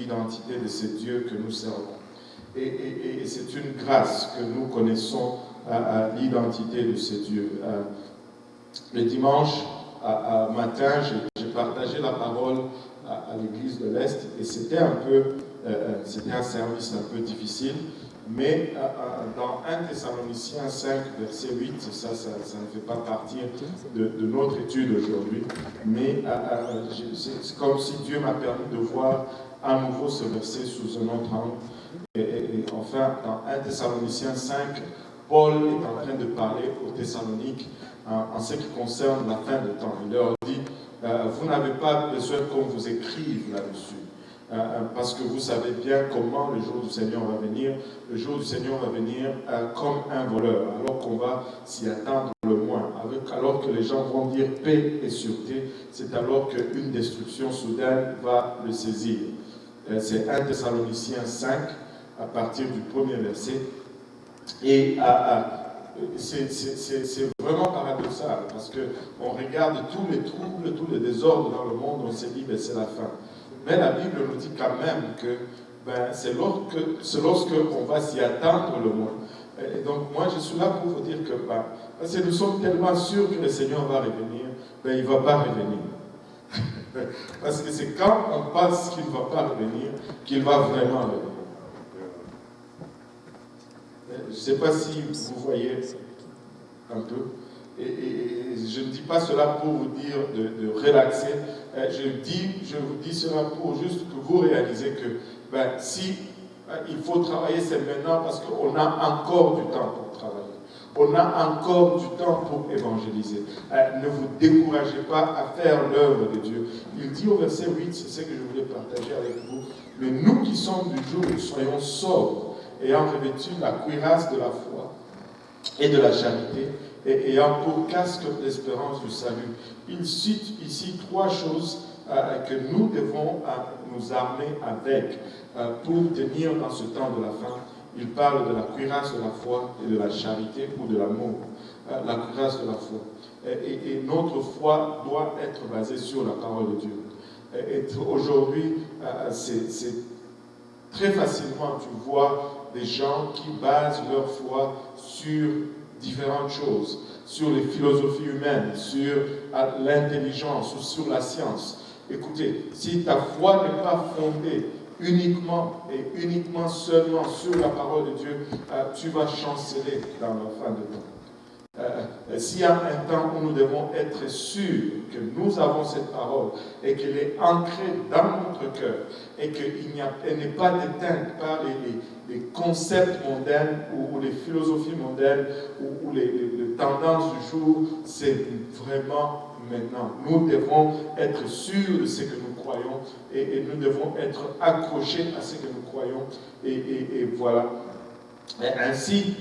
l'identité de ce Dieu que nous servons. Et c'est une grâce que nous connaissons l'identité de ce Dieu. Le dimanche matin, j'ai partagé la parole à l'église de l'Est et c'était un service un peu difficile, mais dans 1 Thessaloniciens 5, verset 8, ça ne fait pas partie de notre étude aujourd'hui, mais c'est comme si Dieu m'a permis de voir à nouveau ce verset sous un autre angle. Et enfin, dans 1 Thessaloniciens 5, Paul est en train de parler aux Thessaloniques en ce qui concerne la fin de temps. Il leur dit, vous n'avez pas besoin qu'on vous écrive là-dessus, parce que vous savez bien comment le jour du Seigneur va venir. Le jour du Seigneur va venir comme un voleur, alors qu'on va s'y attendre le moins. Alors que les gens vont dire paix et sûreté, c'est alors qu'une destruction soudaine va le saisir. C'est 1 Thessaloniciens 5, à partir du premier verset. Et c'est vraiment paradoxal, parce qu'on regarde tous les troubles, tous les désordres dans le monde, on se dit, ben, c'est la fin. Mais la Bible nous dit quand même que c'est lorsqu'on va s'y attendre le moins. Et donc moi, je suis là pour vous dire que parce que nous sommes tellement sûrs que le Seigneur va revenir, il ne va pas revenir. Parce que c'est quand on pense qu'il ne va pas revenir, qu'il va vraiment revenir. Je ne sais pas si vous voyez un peu. Et je ne dis pas cela pour vous dire de relaxer. Je vous dis cela pour juste que vous réalisez que si il faut travailler, c'est maintenant parce qu'on a encore du temps pour travailler. On a encore du temps pour évangéliser. Ne vous découragez pas à faire l'œuvre de Dieu. Il dit au verset 8, c'est ce que je voulais partager avec vous, mais nous qui sommes du jour, soyons sobres, ayant revêtu la cuirasse de la foi et de la charité, et ayant pour casque l'espérance du salut. Il cite ici trois choses que nous devons nous armer avec pour tenir dans ce temps de la fin. Il parle de la cuirasse de la foi et de la charité ou de l'amour. La cuirasse de la foi. Et notre foi doit être basée sur la parole de Dieu. Et aujourd'hui, c'est très facilement, tu vois des gens qui basent leur foi sur différentes choses, sur les philosophies humaines, sur l'intelligence ou sur la science. Écoutez, si ta foi n'est pas fondée uniquement et uniquement seulement sur la parole de Dieu, tu vas chanceler dans la fin de temps. S'il y a un temps où nous devons être sûrs que nous avons cette parole et qu'elle est ancrée dans notre cœur et qu'elle n'est pas déteinte par les concepts mondains ou les philosophies mondaines ou les tendances du jour, c'est vraiment maintenant. Nous devons être sûrs de ce que nous croyons et nous devons être accrochés à ce que nous croyons et voilà. Ainsi,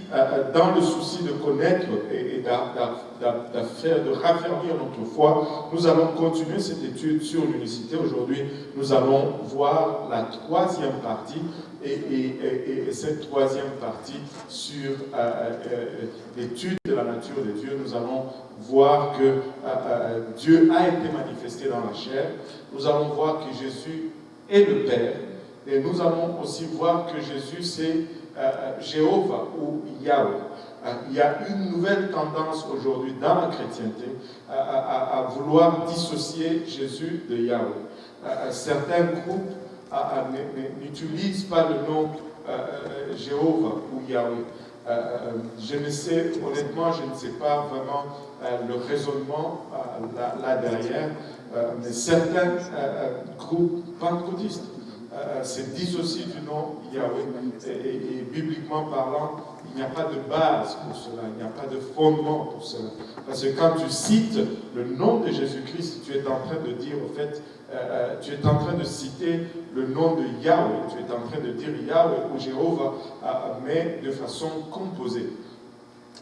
dans le souci de connaître et de raffermir notre foi, nous allons continuer cette étude sur l'unicité. Aujourd'hui, nous allons voir la troisième partie et cette troisième partie sur l'étude de la nature de Dieu. Nous allons voir que Dieu a été manifesté dans la chair. Nous allons voir que Jésus est le Père. Et nous allons aussi voir que Jésus, c'est Jéhovah ou Yahweh. Il y a une nouvelle tendance aujourd'hui dans la chrétienté à vouloir dissocier Jésus de Yahweh. Certains groupes n'utilisent pas le nom Jéhovah ou Yahweh. Je ne sais, honnêtement, je ne sais pas vraiment le raisonnement là derrière, mais certains groupes pentecôtistes se dissocient du nom Yahweh. Et bibliquement parlant, il n'y a pas de base pour cela, il n'y a pas de fondement pour cela. Parce que quand tu cites le nom de Jésus-Christ, tu es en train de dire, au fait, tu es en train de citer le nom de Yahweh, tu es en train de dire Yahweh ou Jéhovah, mais de façon composée.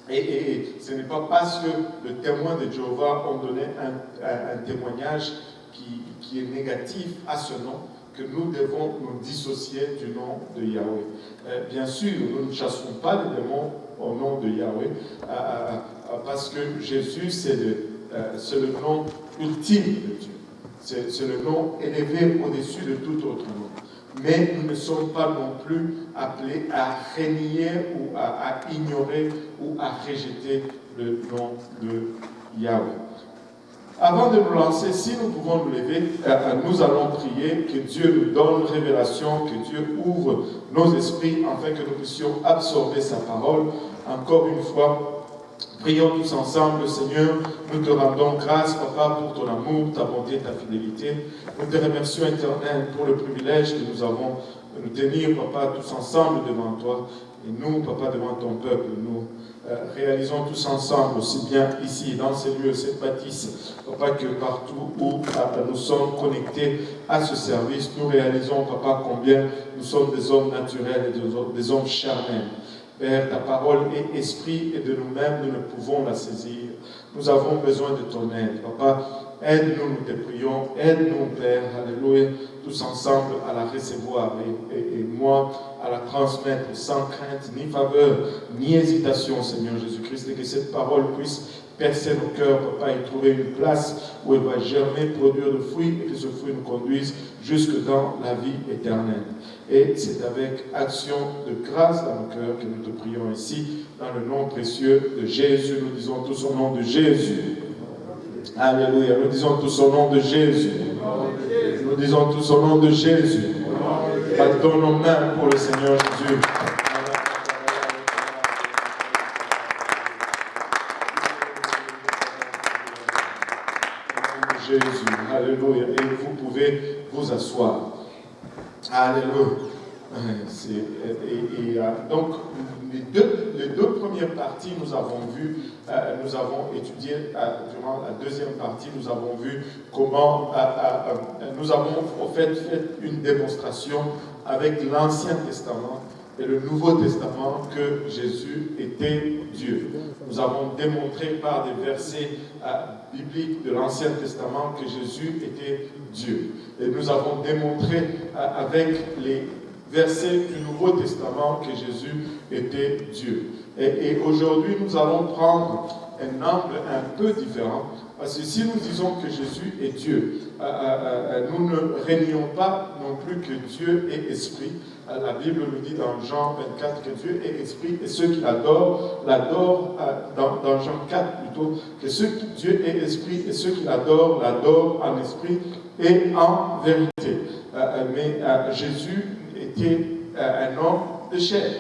Et ce n'est pas parce que le témoin de Jéhovah ont donné un témoignage qui est négatif à ce nom que nous devons nous dissocier du nom de Yahweh. Bien sûr, nous ne chasserons pas les démons au nom de Yahweh, parce que Jésus, c'est le nom ultime de Dieu. C'est le nom élevé au-dessus de tout autre nom. mais nous ne sommes pas non plus appelés à renier ou à ignorer ou à rejeter le nom de Yahweh. Avant de nous lancer, si nous pouvons nous lever, nous allons prier que Dieu nous donne révélation, que Dieu ouvre nos esprits afin que nous puissions absorber sa parole. Encore une fois, prions tous ensemble. Seigneur, nous te rendons grâce, Papa, pour ton amour, ta bonté, ta fidélité. Nous te remercions, Éternel, pour le privilège que nous avons de nous tenir, Papa, tous ensemble devant toi. Et nous, Papa, devant ton peuple, nous réalisons tous ensemble, aussi bien ici, dans ces lieux, cette bâtisse, Papa, que partout où nous sommes connectés à ce service, nous réalisons, Papa, combien nous sommes des hommes naturels et des hommes charnels. Père, ta parole est esprit et de nous-mêmes, nous ne pouvons la saisir. Nous avons besoin de ton aide. Papa, aide-nous, nous te prions. Aide-nous, Père, alléluia, tous ensemble à la recevoir et moi à la transmettre sans crainte, ni faveur, ni hésitation, Seigneur Jésus-Christ, et que cette parole puisse percer nos cœurs, Papa, et trouver une place où elle va germer, produire de fruits, et que ce fruit nous conduise jusque dans la vie éternelle. Et c'est avec action de grâce dans nos cœurs que nous te prions ici, dans le nom précieux de Jésus. Nous disons tous au nom de Jésus. Alléluia. Nous disons tous au nom de Jésus. Nous disons tous au nom de Jésus. Battons nos mains pour le Seigneur Jésus. Jésus, alléluia, et vous pouvez vous asseoir. Alléluia. Donc, les deux premières parties, nous avons étudié, durant la deuxième partie, nous avons vu comment nous avons en fait une démonstration avec l'Ancien Testament et le Nouveau Testament que Jésus était Dieu. Nous avons démontré par des versets bibliques de l'Ancien Testament que Jésus était Dieu. Et nous avons démontré avec les versets du Nouveau Testament que Jésus était Dieu. Et aujourd'hui, nous allons prendre un angle un peu différent. Parce que si nous disons que Jésus est Dieu, nous ne régnons pas non plus que Dieu est esprit. La Bible nous dit dans Jean 24 que Dieu est esprit et ceux qui l'adorent, dans Jean 4 plutôt, que Dieu est esprit et ceux qui l'adorent en esprit et en vérité. Mais Jésus était un homme de chair.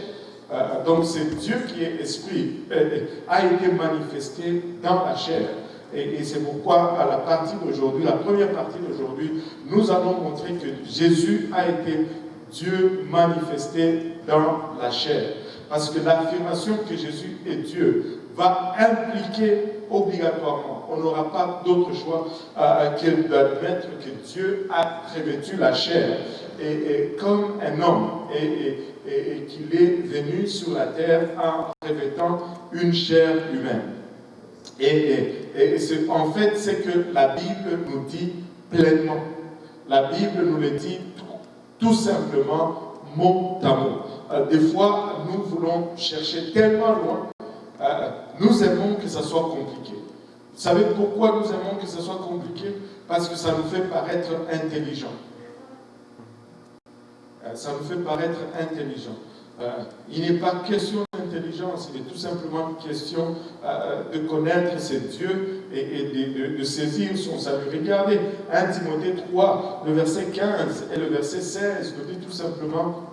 Donc c'est Dieu qui est esprit, a été manifesté dans la chair. Et c'est pourquoi à la première partie d'aujourd'hui, nous allons montrer que Jésus a été Dieu manifesté dans la chair. Parce que l'affirmation que Jésus est Dieu va impliquer obligatoirement, on n'aura pas d'autre choix que d'admettre que Dieu a revêtu la chair et comme un homme et qu'il est venu sur la terre en revêtant une chair humaine. En fait, c'est que la Bible nous dit pleinement. La Bible nous le dit tout simplement mot à mot. Des fois, nous voulons chercher tellement loin. Nous aimons que ça soit compliqué. Vous savez pourquoi nous aimons que ça soit compliqué? Parce que ça nous fait paraître intelligent. Ça nous fait paraître intelligent. Il n'est pas question d'intelligence, il est tout simplement question de connaître ce Dieu et de saisir son salut. Regardez 1 Timothée 3, le verset 15 et le verset 16 nous dit tout simplement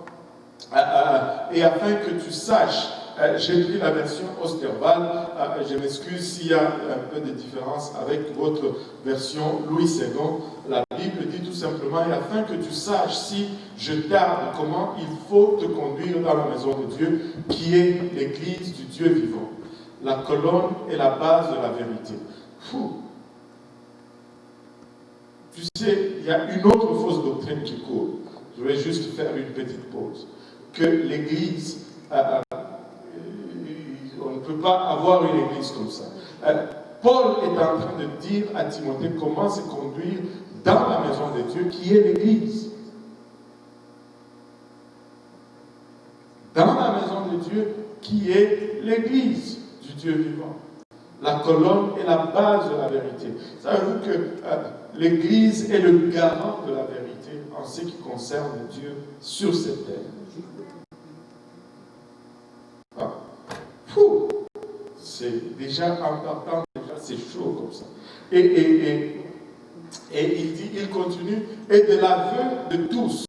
et afin que tu saches, j'ai pris la version Osterwald, je m'excuse s'il y a un peu de différence avec votre version Louis II. La Bible dit tout simplement, et afin que tu saches si je tarde, comment il faut te conduire dans la maison de Dieu, qui est l'église du Dieu vivant, la colonne et la base de la vérité. Tu sais, il y a une autre fausse doctrine qui court. Je vais juste faire une petite pause. Que l'église, on ne peut pas avoir une église comme ça. Paul est en train de dire à Timothée comment se conduire dans la maison de Dieu qui est l'église. Dans la maison de Dieu qui est l'église du Dieu vivant. La colonne est la base de la vérité. Savez-vous que l'église est le garant de la vérité? vérité en ce qui concerne Dieu sur cette terre. Ah. C'est déjà important, déjà c'est chaud comme ça. Et il dit, il continue, et de l'aveu de tous,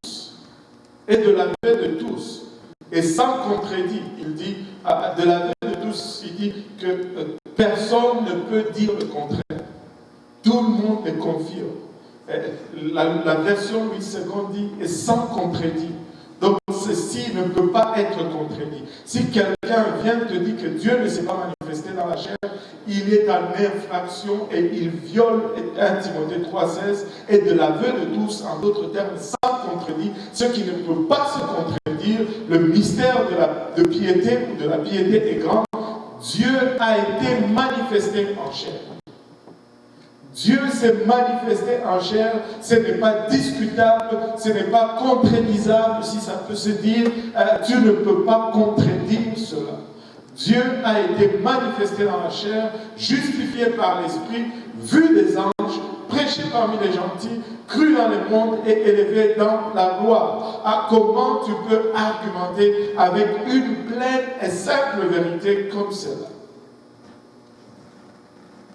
et de l'aveu de tous, et sans contredit, il dit, de l'aveu de tous, il dit que personne ne peut dire le contraire. Tout le monde le confirme. La version 8 secondes dit, et sans contredit. Donc ceci ne peut pas être contredit. Si quelqu'un vient te dire que Dieu ne s'est pas manifesté dans la chair, il est en infraction et il viole 1 Timothée 3,16 et de l'aveu de tous, en d'autres termes, sans contredit, ce qui ne peut pas se contredire. Le mystère de piété ou de la piété est grand. Dieu a été manifesté en chair. Dieu s'est manifesté en chair, ce n'est pas discutable, ce n'est pas contredisable, si ça peut se dire, tu ne peux pas contredire cela. Dieu a été manifesté dans la chair, justifié par l'Esprit, vu des anges, prêché parmi les gentils, cru dans le monde et élevé dans la gloire. Comment tu peux argumenter avec une pleine et simple vérité comme celle-là?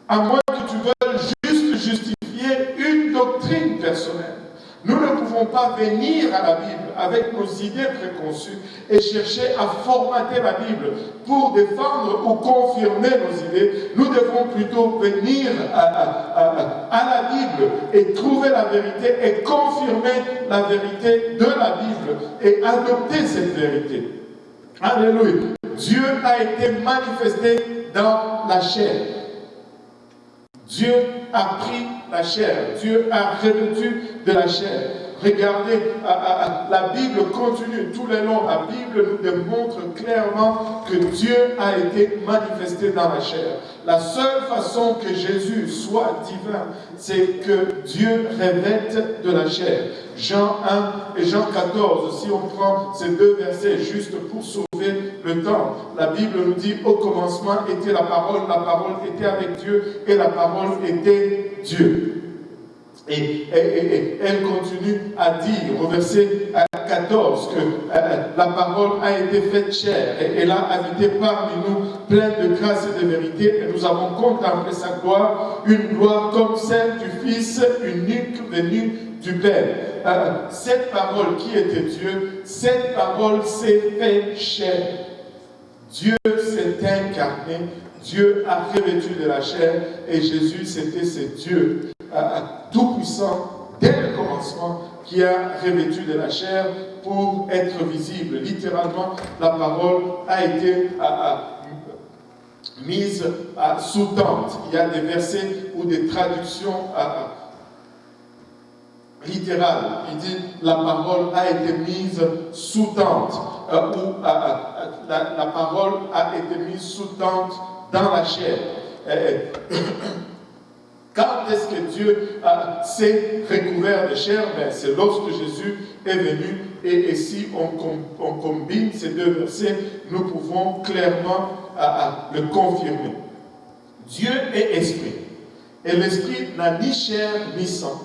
À moins que tu veuilles juste justifier une doctrine personnelle. Nous ne pouvons pas venir à la Bible avec nos idées préconçues et chercher à formater la Bible pour défendre ou confirmer nos idées. Nous devons plutôt venir à la Bible et trouver la vérité et confirmer la vérité de la Bible et adopter cette vérité. Alléluia. Dieu a été manifesté dans la chair. Dieu a pris la chair. Dieu a revêtu de la chair. Regardez, la Bible continue tout le long. La Bible nous démontre clairement que Dieu a été manifesté dans la chair. La seule façon que Jésus soit divin, c'est que Dieu revête de la chair. Jean 1 et Jean 14, si on prend ces deux versets juste pour sauver le temps, la Bible nous dit, au commencement était la parole était avec Dieu et la parole était Dieu. Et elle continue à dire au verset 14 que la parole a été faite chair et elle a habité parmi nous pleine de grâce et de vérité et nous avons contemplé sa gloire, une gloire comme celle du Fils unique venu du Père. Cette parole qui était Dieu, cette parole s'est faite chair. Dieu s'est incarné, Dieu a revêtu de la chair et Jésus c'était ce Dieu tout-puissant dès le commencement qui a revêtu de la chair pour être visible. Littéralement, la parole a été mise sous tente. Il y a des versets ou des traductions littérales. Il dit la parole a été mise sous tente ou la parole a été mise sous tente dans la chair. Quand est-ce que Dieu s'est recouvert de chair? C'est lorsque Jésus est venu. Et si on combine ces deux versets, nous pouvons clairement le confirmer. Dieu est esprit. Et l'esprit n'a ni chair ni sang.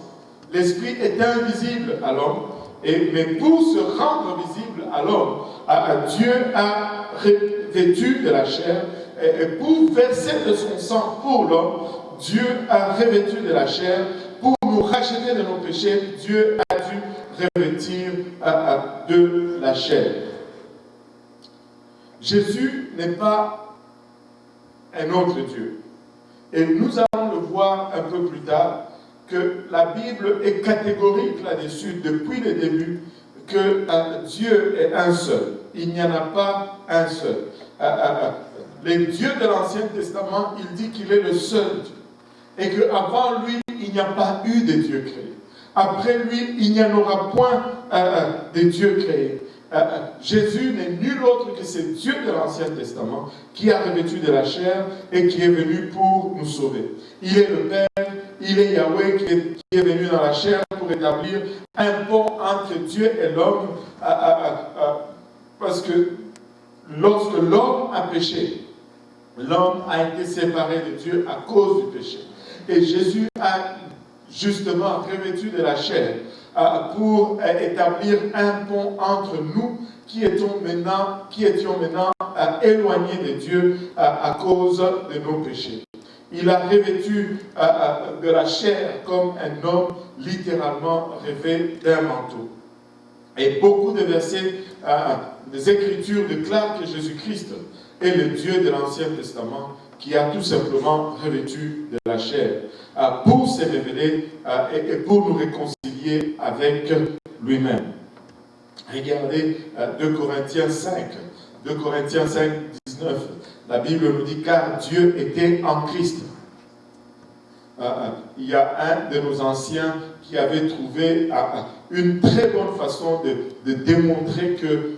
L'esprit est invisible à l'homme. Mais pour se rendre visible à l'homme, Dieu a revêtu de la chair. Et pour verser de son sang pour l'homme, Dieu a revêtu de la chair. Pour nous racheter de nos péchés, Dieu a dû revêtir de la chair. Jésus n'est pas un autre Dieu. Et nous allons le voir un peu plus tard, que la Bible est catégorique là-dessus depuis le début, que Dieu est un seul. Il n'y en a pas un seul. Les dieux de l'Ancien Testament, il dit qu'il est le seul Dieu. Et qu'avant lui, il n'y a pas eu de Dieu créé. Après lui, il n'y en aura point de Dieu créé. Jésus n'est nul autre que ce Dieu de l'Ancien Testament qui a revêtu de la chair et qui est venu pour nous sauver. Il est le Père, il est Yahweh qui est venu dans la chair pour établir un pont entre Dieu et l'homme. Parce que lorsque l'homme a péché, l'homme a été séparé de Dieu à cause du péché. Et Jésus a justement revêtu de la chair pour établir un pont entre nous qui étions maintenant éloignés de Dieu à cause de nos péchés. Il a revêtu de la chair comme un homme littéralement revêt d'un manteau. Et beaucoup de versets des Écritures déclarent que Jésus-Christ est le Dieu de l'Ancien Testament qui a tout simplement revêtu de la chair pour se révéler et pour nous réconcilier avec lui-même. Regardez 2 Corinthiens 5, 2 Corinthiens 5, 19. La Bible nous dit, car Dieu était en Christ. Il y a un de nos anciens qui avait trouvé une très bonne façon de démontrer que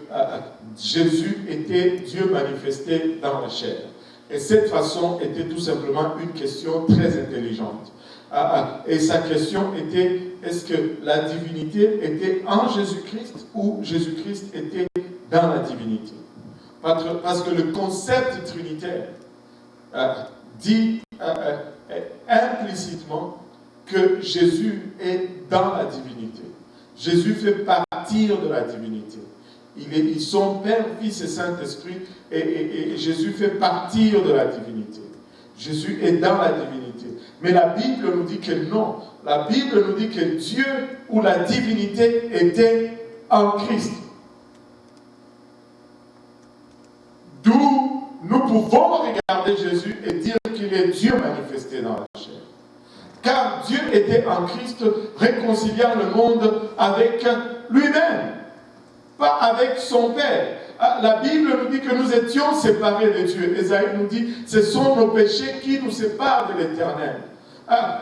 Jésus était Dieu manifesté dans la chair. Et cette façon était tout simplement une question très intelligente. Et sa question était, est-ce que la divinité était en Jésus-Christ ou Jésus-Christ était dans la divinité? Parce que le concept trinitaire dit implicitement que Jésus est dans la divinité. Jésus fait partir de la divinité. Ils sont Père, Fils et Saint-Esprit et Jésus fait partir de la divinité. Jésus est dans la divinité. Mais la Bible nous dit que non. La Bible nous dit que Dieu ou la divinité était en Christ. D'où nous pouvons regarder Jésus et dire qu'il est Dieu manifesté dans la chair. Car Dieu était en Christ, réconciliant le monde avec lui-même, pas avec son Père. La Bible nous dit que nous étions séparés de Dieu. Ésaïe nous dit, ce sont nos péchés qui nous séparent de l'Éternel.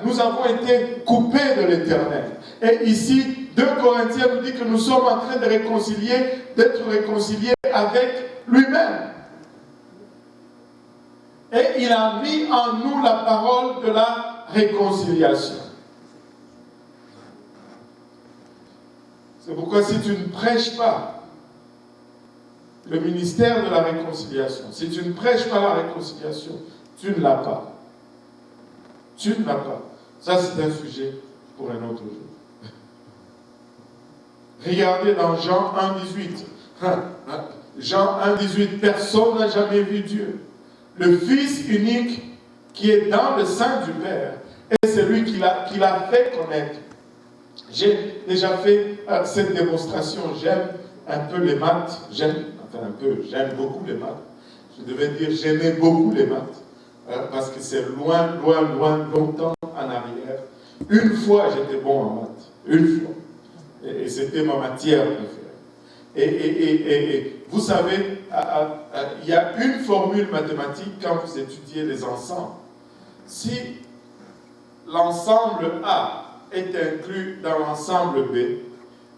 Nous avons été coupés de l'Éternel. Et ici, 2 Corinthiens nous dit que nous sommes en train d'être réconciliés avec lui-même. Et il a mis en nous la parole de la réconciliation. C'est pourquoi si tu ne prêches pas le ministère de la réconciliation, si tu ne prêches pas la réconciliation, tu ne l'as pas. Tu ne l'as pas. Ça, c'est un sujet pour un autre jour. Regardez dans Jean 1,18. Jean 1,18. Personne n'a jamais vu Dieu. Le Fils unique qui est dans le sein du Père est celui qui l'a fait connaître. J'ai déjà fait cette démonstration. J'aime un peu les maths. J'aime beaucoup les maths. Je devais dire j'aimais beaucoup les maths. Parce que c'est loin, longtemps en arrière. Une fois, j'étais bon en maths. Une fois. Et c'était ma matière préférée. Et vous savez, il y a une formule mathématique quand vous étudiez les ensembles. Si l'ensemble A est inclus dans l'ensemble B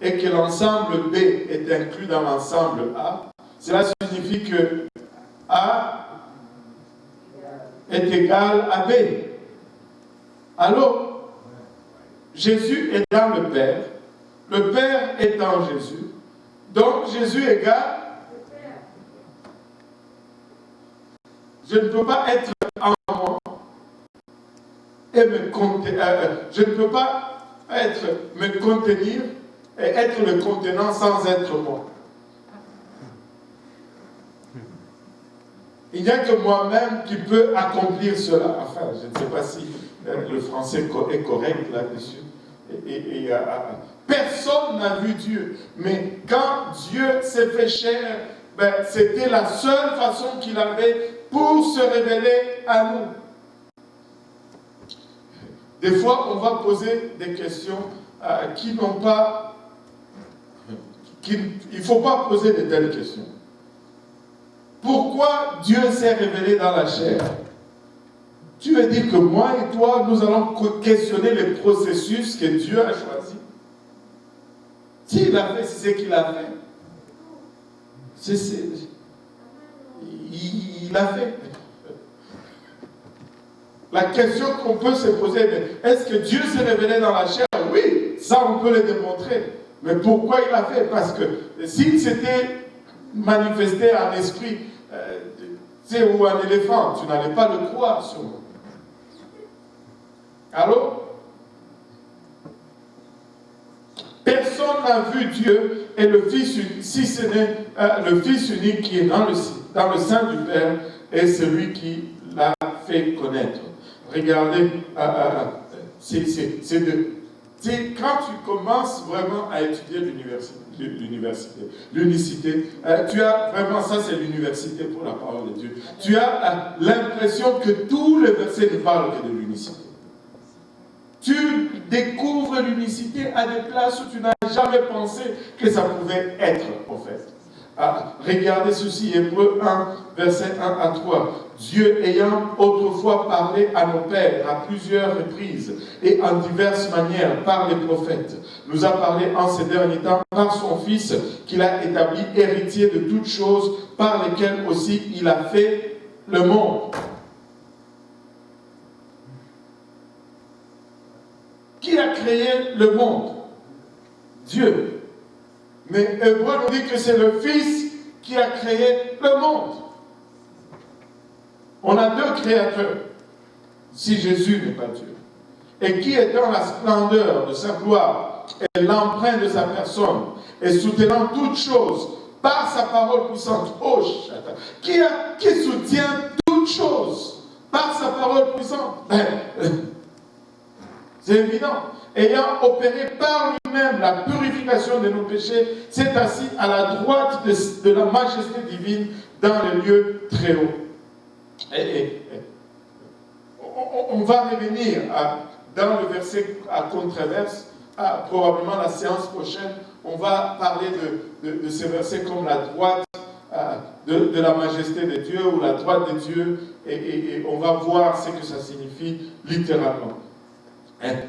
et que l'ensemble B est inclus dans l'ensemble A, cela signifie que A est égal à B. Alors, Jésus est dans le Père est en Jésus, donc Jésus égale. Je ne peux pas être en moi et me contenir. Je ne peux pas me contenir et être le contenant sans être moi. Il n'y a que moi-même qui peux accomplir cela. Enfin, je ne sais pas si le français est correct là-dessus. Personne n'a vu Dieu. Mais quand Dieu s'est fait chair, c'était la seule façon qu'il avait pour se révéler à nous. Des fois, on va poser des questions qui n'ont pas... il ne faut pas poser de telles questions. Pourquoi Dieu s'est révélé dans la chair? Tu veux dire que moi et toi, nous allons questionner les processus que Dieu a choisis? S'il a fait, c'est ce qu'il a fait. Il a fait. La question qu'on peut se poser, est-ce que Dieu s'est révélé dans la chair? Oui, ça on peut le démontrer. Mais pourquoi il a fait? Parce que s'il s'était manifesté en esprit, ou un éléphant, tu n'allais pas le croire sur moi. Allô? Personne n'a vu Dieu et le Fils unique, si ce n'est le Fils unique qui est dans le sein du Père et celui qui l'a fait connaître. Regardez, quand tu commences vraiment à étudier l'unicité, tu as vraiment, ça c'est l'université pour la parole de Dieu. Tu as l'impression que tous les versets ne parlent que de l'unicité. Tu découvres l'unicité à des places où tu n'as jamais pensé que ça pouvait être, en fait. Regardez ceci, Hébreux 1, versets 1 à 3. Dieu ayant autrefois parlé à nos pères à plusieurs reprises et en diverses manières par les prophètes, nous a parlé en ces derniers temps par son Fils qu'il a établi héritier de toutes choses par lesquelles aussi il a fait le monde. Qui a créé le monde? Dieu. Mais Hébreu nous dit que c'est le Fils qui a créé le monde. On a deux créateurs, si Jésus n'est pas Dieu. Et qui est dans la splendeur de sa gloire et l'empreinte de sa personne, et soutenant toutes choses par sa parole puissante. Oh, qui soutient toutes choses par sa parole puissante? C'est évident. Ayant opéré par lui-même la purification de nos péchés, s'est assis à la droite de la majesté divine dans les lieux très hauts. On va revenir dans le verset à controverse, probablement la séance prochaine, on va parler de ces versets comme la droite de la majesté de Dieu ou la droite de Dieu, et on va voir ce que ça signifie littéralement.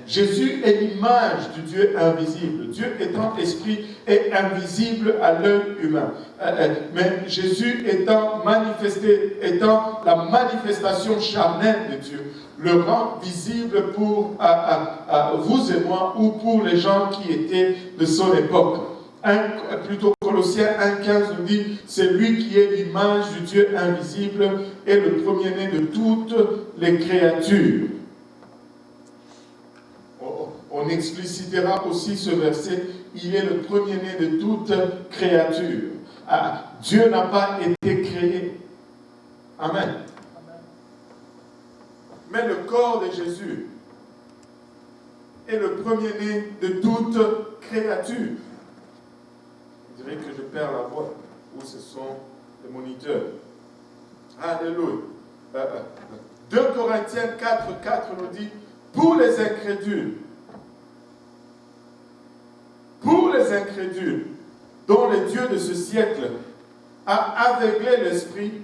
Jésus est l'image du Dieu invisible. Dieu étant esprit est invisible à l'œil humain. Mais Jésus étant la manifestation charnelle de Dieu, le rend visible pour vous et moi ou pour les gens qui étaient de son époque. Plutôt Colossiens 1,15 nous dit, c'est lui qui est l'image du Dieu invisible et le premier-né de toutes les créatures. On explicitera aussi ce verset, il est le premier-né de toute créature. Dieu n'a pas été créé. Amen. Mais le corps de Jésus est le premier-né de toute créature. Je dirais que je perds la voix, ou ce sont les moniteurs. Alléluia. 2 Corinthiens 4,4 nous dit, pour les incrédules, dont le Dieu de ce siècle a aveuglé l'esprit,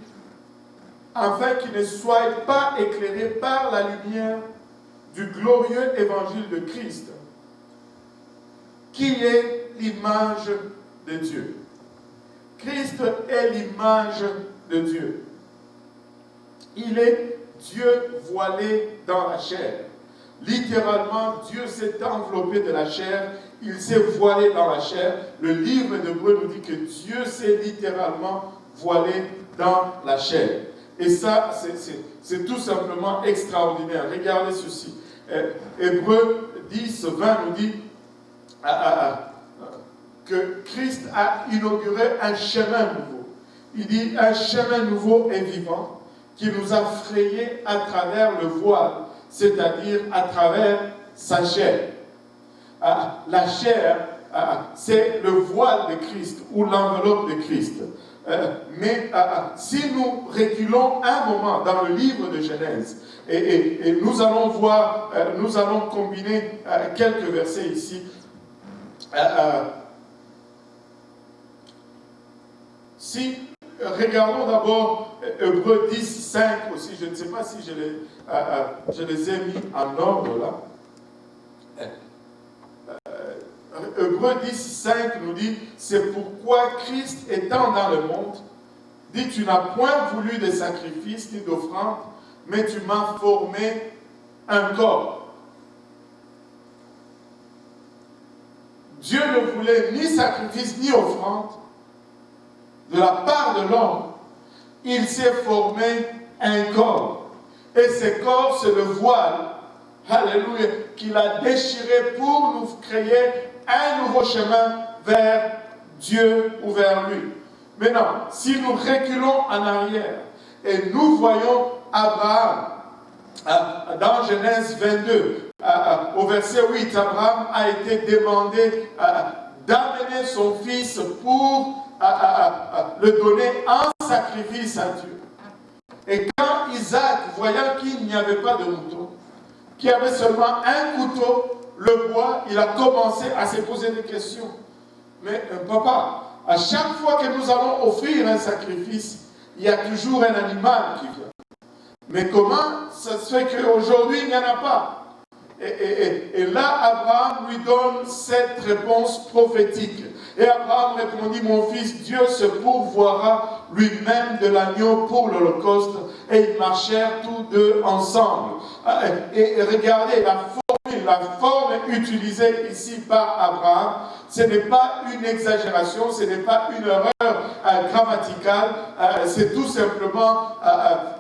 afin qu'ils ne soient pas éclairés par la lumière du glorieux évangile de Christ, qui est l'image de Dieu. Christ est l'image de Dieu. Il est Dieu voilé dans la chair. Littéralement, Dieu s'est enveloppé de la chair, il s'est voilé dans la chair. Le livre d'Hébreux nous dit que Dieu s'est littéralement voilé dans la chair. Et ça, c'est tout simplement extraordinaire. Regardez ceci. Hébreux 10, 20 nous dit que Christ a inauguré un chemin nouveau. Il dit un chemin nouveau et vivant qui nous a frayé à travers le voile, c'est-à-dire à travers sa chair. La chair, c'est le voile de Christ ou l'enveloppe de Christ. Mais si nous reculons un moment dans le livre de Genèse, et nous allons voir, nous allons combiner quelques versets ici. Si regardons d'abord Hébreux 10, 5 aussi, je ne sais pas si je les ai mis en ordre là. Hébreux 10, 5 nous dit, c'est pourquoi Christ étant dans le monde, dit, tu n'as point voulu de sacrifices ni d'offrandes, mais tu m'as formé un corps. Dieu ne voulait ni sacrifice ni offrande de la part de l'homme. Il s'est formé un corps. Et ce corps, c'est le voile, alléluia, qu'il a déchiré pour nous créer un nouveau chemin vers Dieu ou vers lui. Maintenant, si nous reculons en arrière et nous voyons Abraham, dans Genèse 22, au verset 8, Abraham a été demandé d'amener son fils pour le donner en sacrifice à Dieu. Et quand Isaac, voyant qu'il n'y avait pas de mouton, qu'il y avait seulement un couteau, le bois, il a commencé à se poser des questions. Mais papa, à chaque fois que nous allons offrir un sacrifice, il y a toujours un animal qui vient. Mais comment ça se fait qu'aujourd'hui, il n'y en a pas? Et là, Abraham lui donne cette réponse prophétique. Et Abraham répondit, mon fils, Dieu se pourvoira lui-même de l'agneau pour l'Holocauste. Et ils marchèrent tous deux ensemble. Et regardez la forme utilisée ici par Abraham, ce n'est pas une exagération, ce n'est pas une erreur grammaticale, c'est tout simplement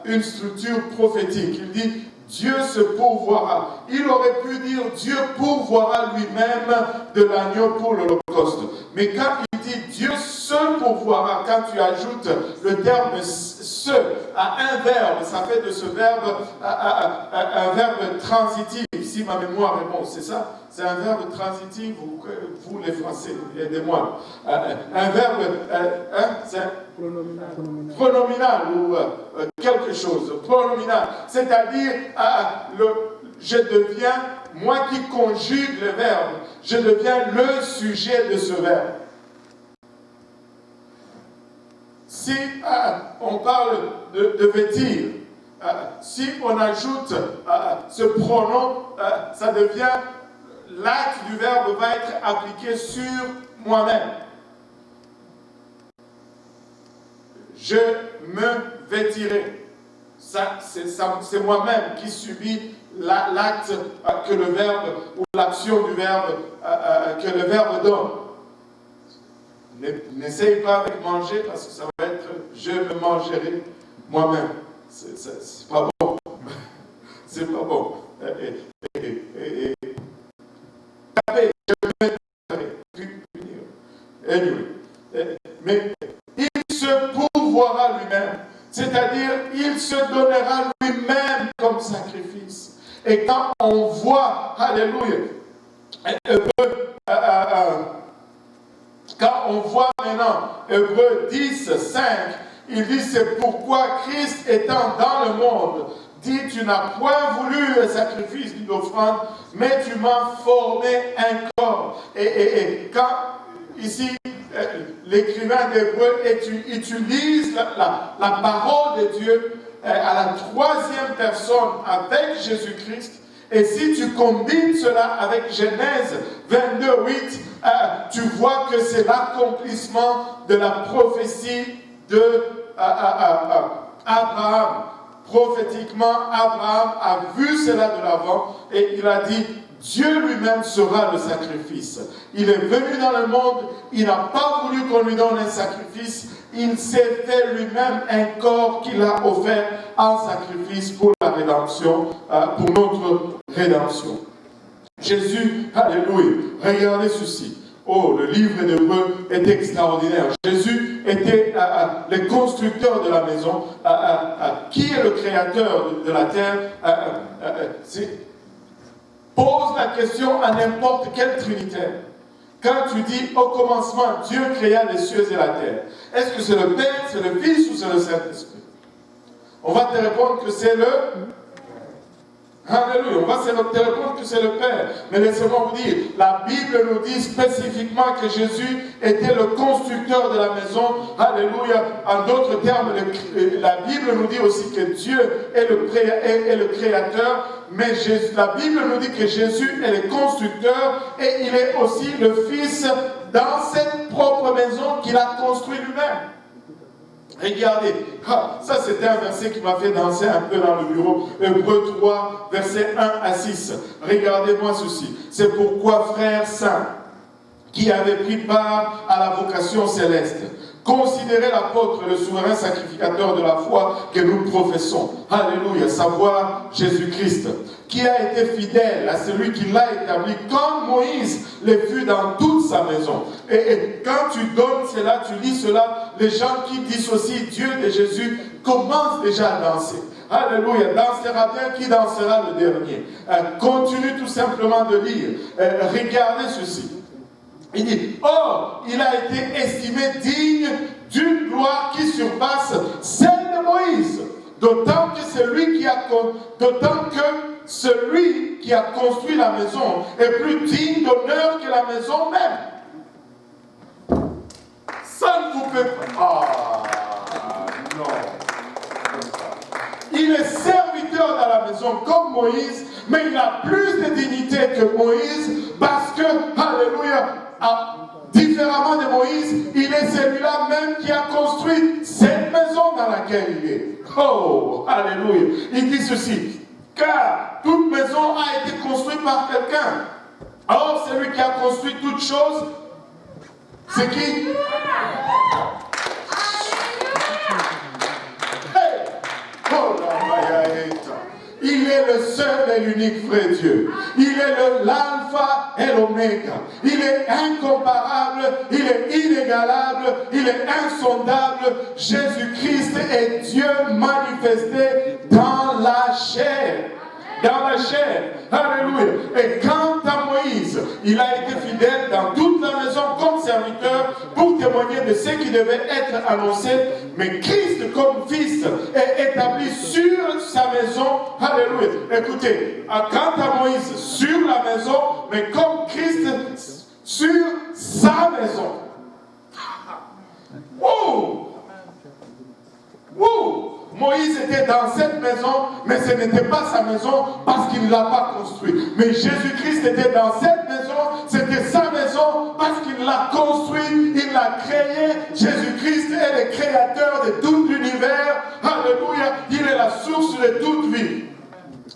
une structure prophétique. Il dit, Dieu se pourvoira. Il aurait pu dire, Dieu pourvoira lui-même de l'agneau pour l'Holocauste. Mais quand il dit, Dieu se pourvoira, quand tu ajoutes le terme se à un verbe, ça fait de ce verbe un verbe transitif. Si ma mémoire est bonne, c'est ça? C'est un verbe transitif, vous les Français, aidez-moi. Un verbe, c'est pronominal ou quelque chose, pronominal. C'est-à-dire, je deviens, moi qui conjugue le verbe, je deviens le sujet de ce verbe. Si on parle de vêtir, si on ajoute ce pronom, ça devient, l'acte du verbe va être appliqué sur moi-même. Je me vêtirai. C'est moi-même qui subis l'acte que le verbe, ou l'action du verbe, que le verbe donne. N'essaye pas avec manger parce que ça va être je me mangerai moi-même. C'est pas bon. C'est pas bon. Taper, je me anyway. Mais il se pourvoira lui-même. C'est-à-dire, il se donnera lui-même comme sacrifice. Et quand on voit, alléluia, quand on voit maintenant Hébreux 10, 5, il dit, c'est pourquoi Christ étant dans le monde, dit, tu n'as point voulu le sacrifice d'une offrande, mais tu m'as formé un corps. Et quand, ici, l'écrivain d'Hébreux utilise la parole de Dieu à la troisième personne avec Jésus-Christ, et si tu combines cela avec Genèse 22, 8, tu vois que c'est l'accomplissement de la prophétie de Abraham. Prophétiquement, Abraham a vu cela de l'avant et il a dit, Dieu lui-même sera le sacrifice. Il est venu dans le monde, il n'a pas voulu qu'on lui donne un sacrifice, il s'est fait lui-même un corps qu'il a offert en sacrifice pour la rédemption, pour notre rédemption. Jésus, alléluia, regardez ceci. Oh, le livre d'Hébreux est extraordinaire. Jésus était le constructeur de la maison. Qui est le créateur de la terre? Pose la question à n'importe quel trinitaire. Quand tu dis au commencement, Dieu créa les cieux et la terre, est-ce que c'est le Père, c'est le Fils ou c'est le Saint-Esprit? On va te répondre que c'est le... Alléluia, on va te répondre que c'est le Père. Mais laissez-moi vous dire, la Bible nous dit spécifiquement que Jésus était le constructeur de la maison. Alléluia. En d'autres termes, la Bible nous dit aussi que Dieu est le créateur. Mais la Bible nous dit que Jésus est le constructeur et il est aussi le Fils dans cette propre maison qu'il a construite lui-même. Regardez, ça c'était un verset qui m'a fait danser un peu dans le bureau. Hébreux 3, versets 1 à 6. Regardez-moi ceci. C'est pourquoi, frères saints, qui avaient pris part à la vocation céleste, Considérez l'apôtre, le souverain sacrificateur de la foi que nous professons. Alléluia, savoir Jésus-Christ, qui a été fidèle à celui qui l'a établi, comme Moïse le fut dans toute sa maison. Et quand tu donnes cela, tu lis cela, les gens qui dissocient Dieu de Jésus commencent déjà à danser. Alléluia, dansera bien qui dansera le dernier. Continue tout simplement de lire. Regardez ceci. Il dit, or, il a été estimé digne d'une gloire qui surpasse celle de Moïse. D'autant que celui qui a construit la maison est plus digne d'honneur que la maison même. Ça ne vous fait pas. Ah, non. Il est serviteur dans la maison comme Moïse, mais il a plus de dignité que Moïse parce que, alléluia, différemment de Moïse, il est celui-là même qui a construit cette maison dans laquelle il est. Oh, alléluia. Il dit ceci, car toute maison a été construite par quelqu'un. Or, celui qui a construit toute chose, c'est qui? Hey! Oh, il est le seul et l'unique vrai Dieu. Il est l'alpha et l'oméga. Il est incomparable, il est inégalable, il est insondable. Jésus-Christ est Dieu manifesté dans la chair. Dans la chair. Alléluia. Et quant à Moïse, il a été fidèle dans toute la maison comme serviteur pour témoigner de ce qui devait être annoncé. Mais Christ comme fils est établi sur sa maison. Alléluia. Écoutez, quant à Moïse sur la maison, mais comme Christ sur sa maison. Wow! Wow! Moïse était dans cette maison, mais ce n'était pas sa maison parce qu'il ne l'a pas construite. Mais Jésus-Christ était dans cette maison, c'était sa maison parce qu'il l'a construite, il l'a créée. Jésus-Christ est le créateur de tout l'univers. Alléluia, il est la source de toute vie.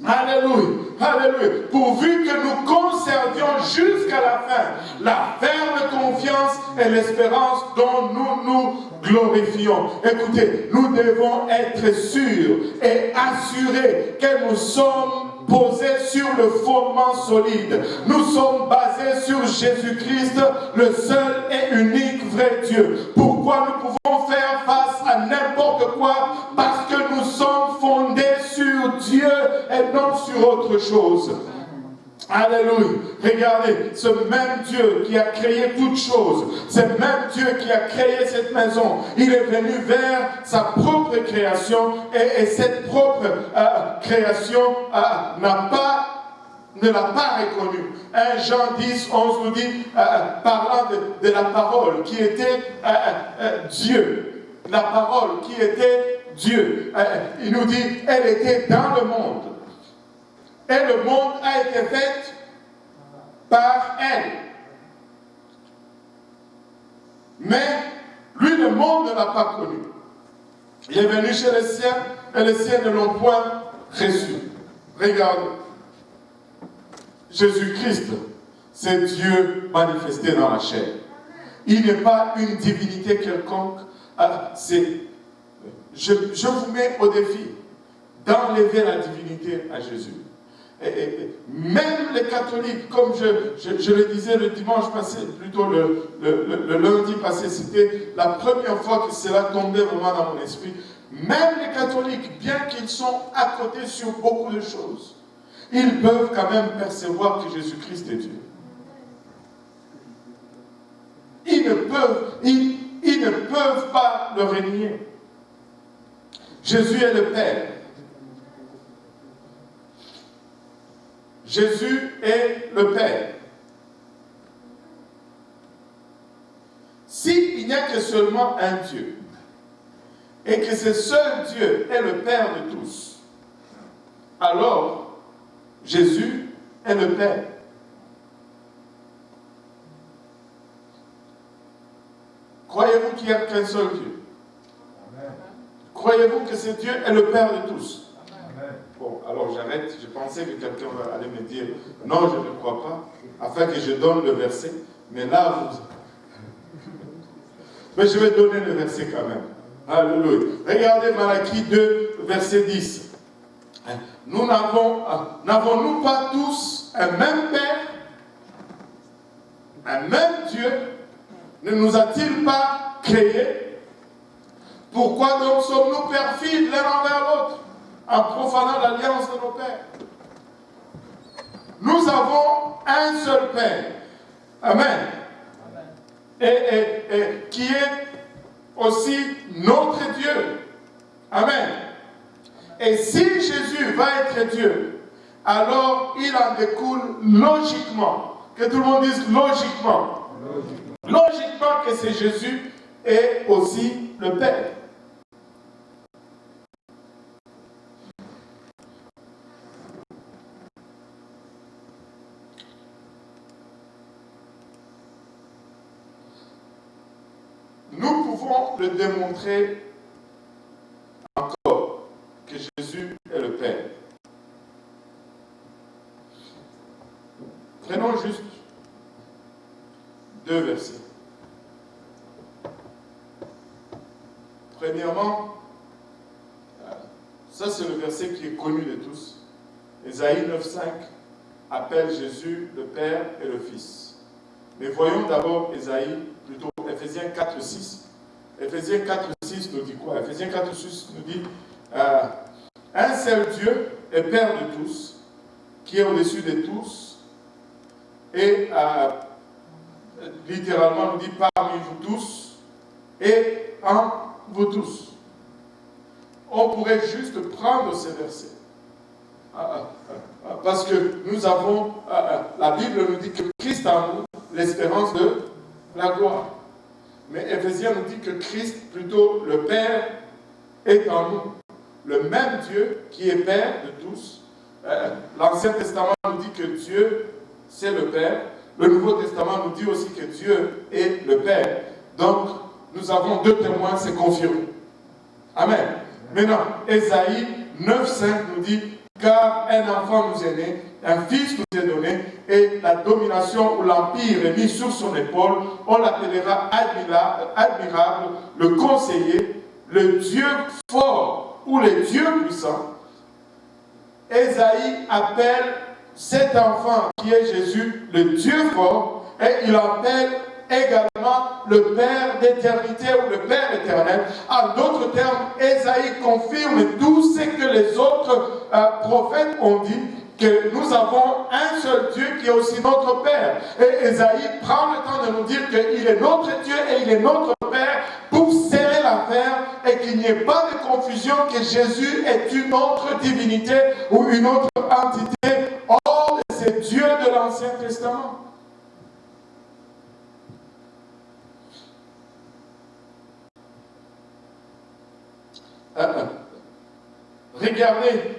Alléluia, alléluia. Pourvu que nous conservions jusqu'à la fin la ferme confiance et l'espérance dont nous nous glorifions. Écoutez, nous devons être sûrs et assurés que nous sommes posés sur le fondement solide. Nous sommes basés sur Jésus-Christ, le seul et unique vrai Dieu. Pourquoi nous pouvons faire face à n'importe quoi? Parce que nous sommes fondés sur Dieu et non sur autre chose. Alléluia. Regardez, ce même Dieu qui a créé toutes choses, ce même Dieu qui a créé cette maison, il est venu vers sa propre création et cette propre création ne l'a pas reconnu. 1 Jean 10, 11 nous dit, parlant de la parole qui était Dieu, la parole qui était Dieu, il nous dit, elle était dans le monde. Et le monde a été fait par elle. Mais lui, le monde ne l'a pas connu. Il est venu chez les siens et les siens ne l'ont point reçu. Regardez. Jésus-Christ, c'est Dieu manifesté dans la chair. Il n'est pas une divinité quelconque. Je vous mets au défi d'enlever la divinité à Jésus. Et même les catholiques, comme je le disais le dimanche passé, plutôt le lundi passé, c'était la première fois que cela tombait vraiment dans mon esprit. Même les catholiques, bien qu'ils sont à côté sur beaucoup de choses, ils peuvent quand même percevoir que Jésus-Christ est Dieu. Ils ne peuvent pas le renier. Jésus est le Père. Jésus est le Père. S'il n'y a que seulement un Dieu, et que ce seul Dieu est le Père de tous, alors Jésus est le Père. Croyez-vous qu'il n'y a qu'un seul Dieu? Croyez-vous que ce Dieu est le Père de tous? Bon, alors j'arrête. Je pensais que quelqu'un allait me dire non, je ne crois pas, afin que je donne le verset. Mais là, Mais je vais donner le verset quand même. Alléluia. Regardez Malachie 2, verset 10. N'avons-nous pas tous un même Père, un même Dieu? Ne nous a-t-il pas créés? Pourquoi donc sommes-nous perfides l'un envers l'autre, en profanant l'alliance de nos pères? Nous avons un seul Père. Amen. Et qui est aussi notre Dieu. Amen. Et si Jésus va être Dieu, alors il en découle logiquement, que tout le monde dise logiquement, logiquement que c'est Jésus et aussi le Père. Nous pouvons le démontrer encore que Jésus est le Père. Prenons juste 2 versets. Premièrement, ça c'est le verset qui est connu de tous. Ésaïe 9,5 appelle Jésus le Père et le Fils. Mais voyons d'abord Ésaïe, plutôt Éphésiens 4,6. Éphésiens 4,6 nous dit quoi? Éphésiens 4,6 nous dit un seul Dieu est Père de tous, qui est au-dessus de tous, et littéralement nous dit parmi vous tous et en vous tous. On pourrait juste prendre ces versets. Parce que nous avons, la Bible nous dit que Christ en nous, l'espérance de la gloire. Mais Éphésiens nous dit que Christ, plutôt le Père, est en nous. Le même Dieu qui est Père de tous. L'Ancien Testament nous dit que Dieu, c'est le Père. Le Nouveau Testament nous dit aussi que Dieu est le Père. Donc, nous avons 2 témoins, c'est confirmé. Amen. Maintenant, Ésaïe 9,5 nous dit car un enfant nous est né, un fils nous est donné, et la domination ou l'empire est mis sur son épaule. On l'appellera admirable, le conseiller, le Dieu fort ou le Dieu puissant. Ésaïe appelle cet enfant qui est Jésus le Dieu fort, et il appelle également le Père d'éternité ou le Père éternel. En d'autres termes, Ésaïe confirme tout ce que les autres prophètes ont dit, que nous avons un seul Dieu qui est aussi notre Père. Et Ésaïe prend le temps de nous dire qu'il est notre Dieu et il est notre Père pour serrer l'affaire et qu'il n'y ait pas de confusion que Jésus est une autre divinité ou une autre entité hors de ces dieux de l'Ancien Testament. Regardez,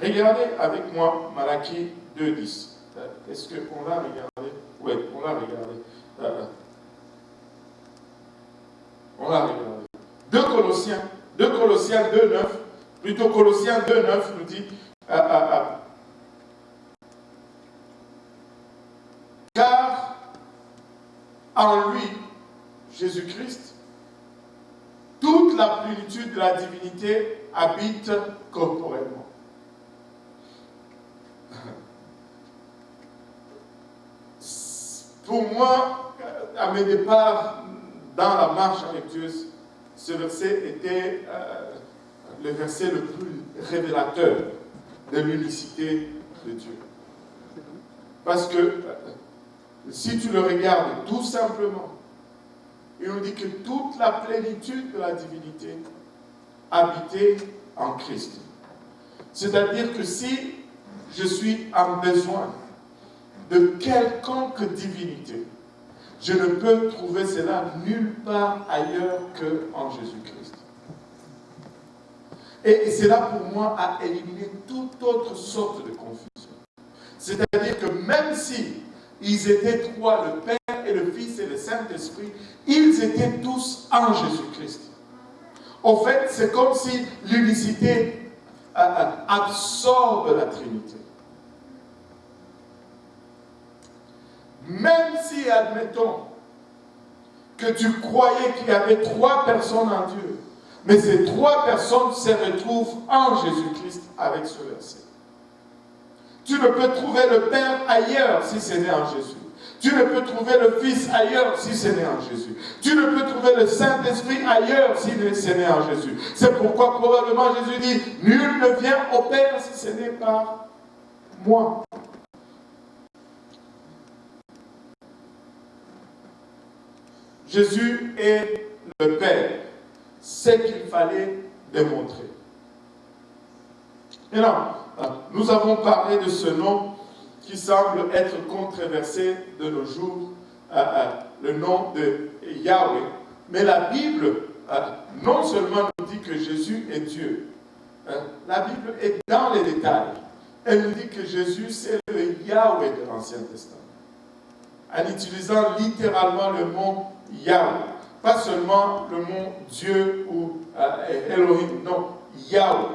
regardez avec moi Malachie 2,10. Est-ce qu'on l'a regardé? Oui, on l'a regardé. On l'a regardé. 2 Colossiens 2,9, plutôt Colossiens 2,9 nous dit car en lui, Jésus-Christ, toute la plénitude de la divinité habite corporellement. Pour moi, à mes départs dans la marche avec Dieu, ce verset était le verset le plus révélateur de l'unicité de Dieu. Parce que si tu le regardes tout simplement, il nous dit que toute la plénitude de la divinité habitait en Christ. C'est-à-dire que si je suis en besoin de quelconque divinité, je ne peux trouver cela nulle part ailleurs qu'en Jésus-Christ. Et cela pour moi a éliminé toute autre sorte de confusion. C'est-à-dire que même si ils étaient 3, le Père et le Fils et le Saint-Esprit, ils étaient tous en Jésus-Christ. En fait, c'est comme si l'unicité absorbe la Trinité. Même si, admettons, que tu croyais qu'il y avait 3 personnes en Dieu, mais ces 3 personnes se retrouvent en Jésus-Christ avec ce verset. Tu ne peux trouver le Père ailleurs si ce n'est en Jésus. Tu ne peux trouver le Fils ailleurs si ce n'est en Jésus. Tu ne peux trouver le Saint-Esprit ailleurs si ce n'est en Jésus. C'est pourquoi probablement Jésus dit, nul ne vient au Père si ce n'est par moi. Jésus est le Père. C'est ce qu'il fallait démontrer. Maintenant, nous avons parlé de ce nom qui semble être controversé de nos jours, le nom de Yahweh. Mais la Bible, non seulement nous dit que Jésus est Dieu, la Bible est dans les détails. Elle nous dit que Jésus, c'est le Yahweh de l'Ancien Testament. En utilisant littéralement le mot Yahweh. Pas seulement le mot Dieu ou Elohim, non, Yahweh.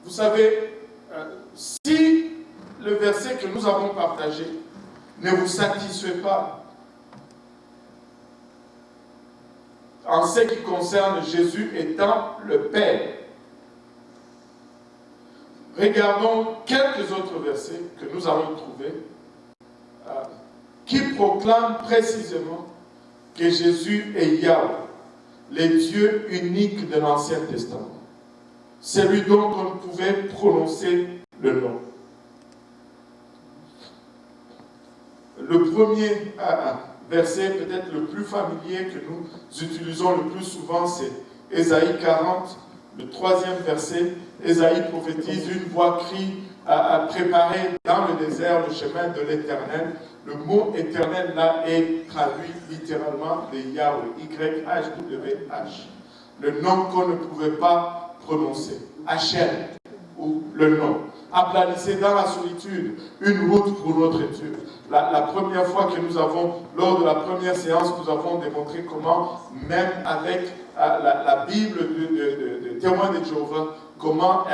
Vous savez, si le verset que nous avons partagé ne vous satisfait pas en ce qui concerne Jésus étant le Père, regardons quelques autres versets que nous allons trouver qui proclament précisément que Jésus est Yahweh, le Dieu unique de l'Ancien Testament. Celui dont on pouvait prononcer le nom. Le premier verset, peut-être le plus familier que nous utilisons le plus souvent, c'est Ésaïe 40, le 3e verset. Ésaïe prophétise, une voix crie à préparer dans le désert le chemin de l'Éternel. Le mot éternel là est traduit littéralement de Yahweh, Y-H-W-H. Le nom qu'on ne pouvait pas prononcer, Hachem, ou le nom. Aplanissez dans la solitude une route pour notre Dieu. La première fois que nous avons, lors de la première séance, nous avons démontré comment, même avec la Bible de témoins de Jéhovah, comment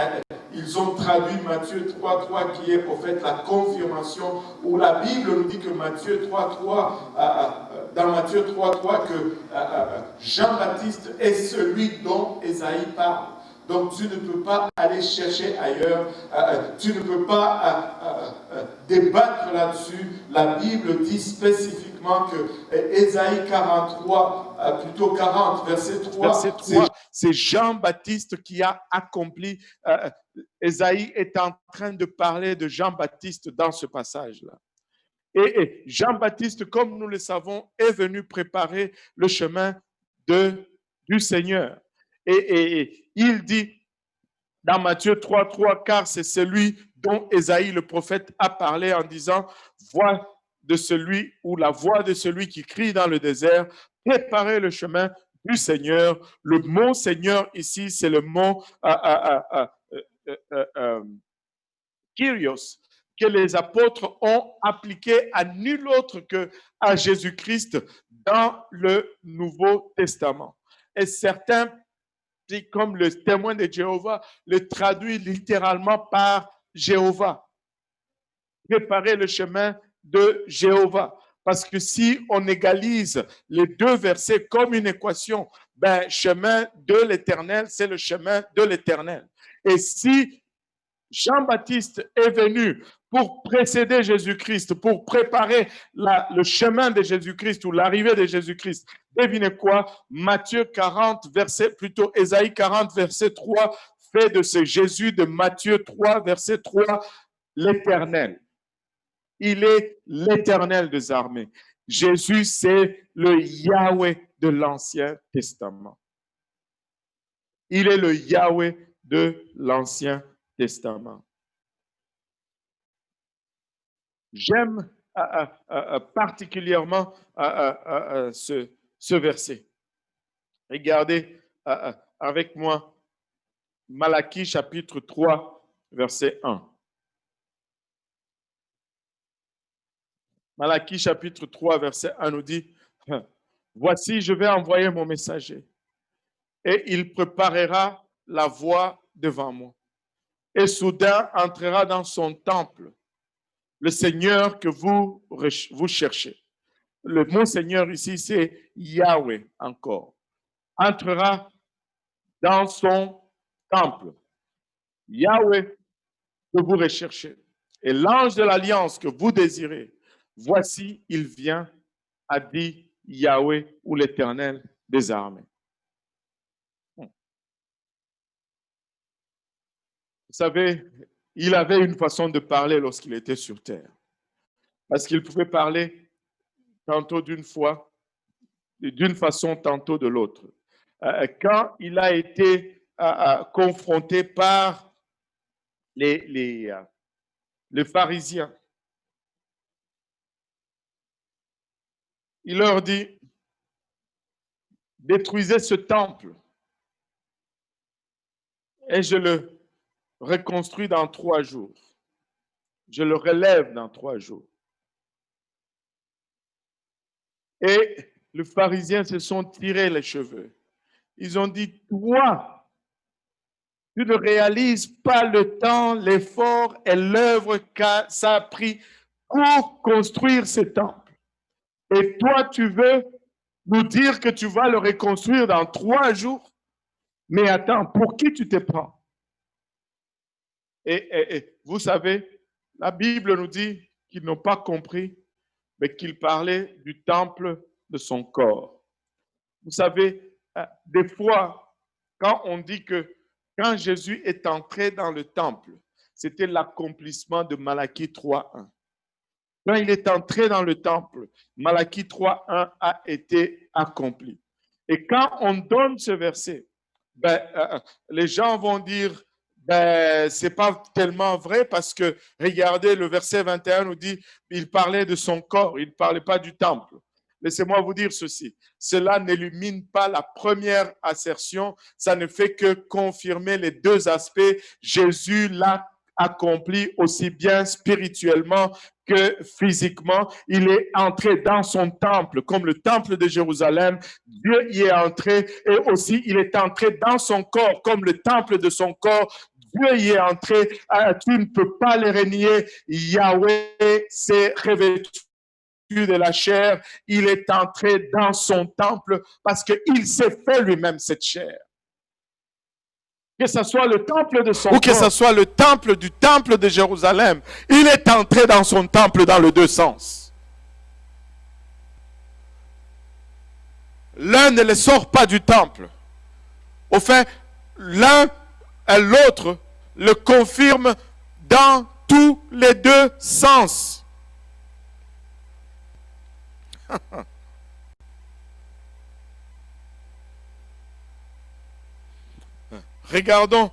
ils ont traduit Matthieu 3.3 qui est au fait la confirmation, où la Bible nous dit que Matthieu 3.3, dans Matthieu 3.3, que Jean-Baptiste est celui dont Ésaïe parle. Donc tu ne peux pas aller chercher ailleurs, tu ne peux pas débattre là-dessus. La Bible dit spécifiquement que Ésaïe 43, plutôt 40, verset 3, c'est Jean-Baptiste qui a accompli. Ésaïe est en train de parler de Jean-Baptiste dans ce passage-là. Et Jean-Baptiste, comme nous le savons, est venu préparer le chemin du Seigneur. Et il dit dans Matthieu 3.3, car c'est celui dont Ésaïe le prophète a parlé en disant, voix de celui ou la voix de celui qui crie dans le désert, préparez le chemin du Seigneur. Le mot Seigneur ici, c'est le mot Kyrios, que les apôtres ont appliqué à nul autre que à Jésus-Christ dans le Nouveau Testament. Et certains, comme le témoin de Jéhovah, le traduit littéralement par Jéhovah. Préparer le chemin de Jéhovah. Parce que si on égalise les deux versets comme une équation, ben, chemin de l'Éternel, c'est le chemin de l'Éternel. Et si Jean-Baptiste est venu pour précéder Jésus-Christ, pour préparer le chemin de Jésus-Christ ou l'arrivée de Jésus-Christ. Devinez quoi? Matthieu 40, plutôt Ésaïe 40, verset 3, fait de ce Jésus de Matthieu 3, verset 3, l'Éternel. Il est l'Éternel des armées. Jésus, c'est le Yahweh de l'Ancien Testament. Il est le Yahweh de l'Ancien Testament. J'aime particulièrement ce verset. Regardez avec moi Malachie chapitre 3, verset 1. Malachie chapitre 3, verset 1 nous dit, « Voici, je vais envoyer mon messager, et il préparera la voie devant moi. Et soudain entrera dans son temple le Seigneur que vous cherchez. Le mot Seigneur ici, c'est Yahweh encore. Entrera dans son temple. Yahweh que vous recherchez. Et l'ange de l'alliance que vous désirez, voici, il vient, a dit Yahweh ou l'Éternel des armées. Vous savez, il avait une façon de parler lorsqu'il était sur terre. Parce qu'il pouvait parler tantôt d'une fois, d'une façon, tantôt de l'autre. Quand il a été confronté par les pharisiens, il leur dit, détruisez ce temple et je le reconstruis dans 3 jours. Je le relève dans 3 jours. Et les pharisiens se sont tirés les cheveux. Ils ont dit, toi, tu ne réalises pas le temps, l'effort et l'œuvre que ça a pris pour construire ce temple. Et toi, tu veux nous dire que tu vas le reconstruire dans 3 jours? Mais attends, pour qui tu te prends? Et vous savez, la Bible nous dit qu'ils n'ont pas compris, mais qu'il parlait du temple de son corps. Vous savez, des fois, quand on dit que quand Jésus est entré dans le temple, c'était l'accomplissement de Malachie 3.1. Quand il est entré dans le temple, Malachie 3.1 a été accompli. Et quand on donne ce verset, les gens vont dire, c'est pas tellement vrai parce que, regardez, le verset 21 nous dit, il parlait de son corps, il ne parlait pas du temple. Laissez-moi vous dire ceci, cela n'élimine pas la première assertion, ça ne fait que confirmer les 2 aspects. Jésus l'a accompli aussi bien spirituellement que physiquement. Il est entré dans son temple, comme le temple de Jérusalem. Dieu y est entré et aussi il est entré dans son corps, comme le temple de son corps. Dieu y est entré. Tu ne peux pas le renier. Yahweh s'est revêtu de la chair. Il est entré dans son temple parce qu'il s'est fait lui-même cette chair. Que ce soit le temple de son corps, ou que ce soit le temple du temple de Jérusalem, il est entré dans son temple dans les 2 sens. L'un ne le sort pas du temple. Au fait, l'un et l'autre le confirment dans tous les 2 sens. Regardons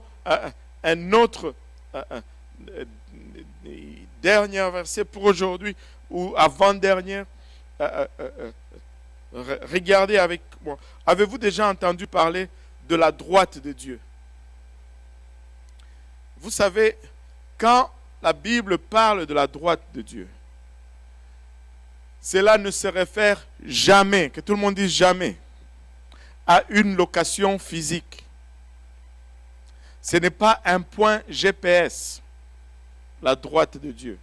un autre dernier verset pour aujourd'hui, ou avant-dernier. Regardez avec moi. Avez-vous déjà entendu parler de la droite de Dieu? Vous savez, quand la Bible parle de la droite de Dieu, cela ne se réfère jamais, que tout le monde dise jamais, à une location physique. Ce n'est pas un point GPS, la droite de Dieu.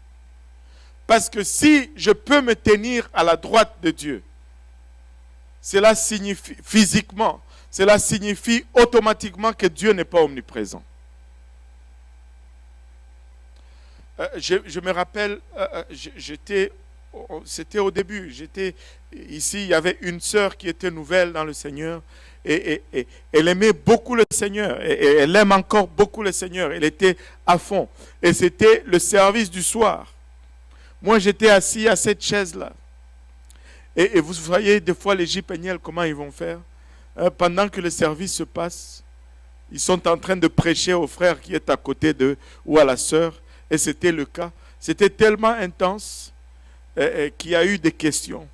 Parce que si je peux me tenir à la droite de Dieu, cela signifie physiquement, cela signifie automatiquement que Dieu n'est pas omniprésent. Je me rappelle, c'était au début, j'étais ici, il y avait une sœur qui était nouvelle dans le Seigneur. Et elle aimait beaucoup le Seigneur. Et elle aime encore beaucoup le Seigneur. Elle était à fond. Et c'était le service du soir. Moi, j'étais assis à cette chaise-là. Et vous voyez, des fois, les JPNL, comment ils vont faire? Pendant que le service se passe, ils sont en train de prêcher au frère qui est à côté d'eux ou à la sœur. Et c'était le cas. C'était tellement intense qu'il y a eu des questions.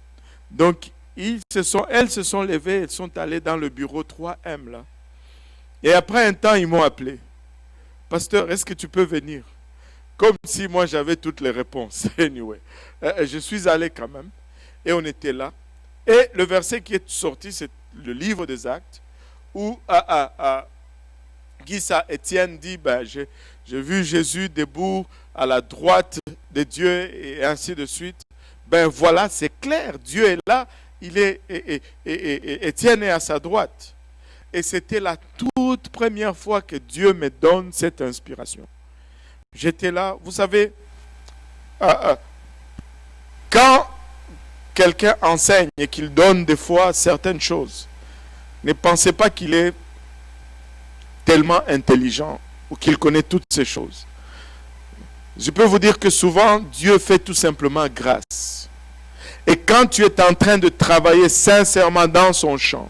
Donc, elles se sont levées, elles sont allées dans le bureau 3M là. Et après un temps, ils m'ont appelé. Pasteur, est-ce que tu peux venir? Comme si moi j'avais toutes les réponses. Anyway, je suis allé quand même. Et on était là. Et le verset qui est sorti, c'est le livre des Actes, où Étienne dit, j'ai vu Jésus debout à la droite de Dieu et ainsi de suite. Ben voilà, c'est clair, Dieu est là, Étienne est à sa droite. Et c'était la toute première fois que Dieu me donne cette inspiration. J'étais là, vous savez, quand quelqu'un enseigne et qu'il donne des fois certaines choses, ne pensez pas qu'il est tellement intelligent ou qu'il connaît toutes ces choses. Je peux vous dire que souvent, Dieu fait tout simplement grâce. Et quand tu es en train de travailler sincèrement dans son champ,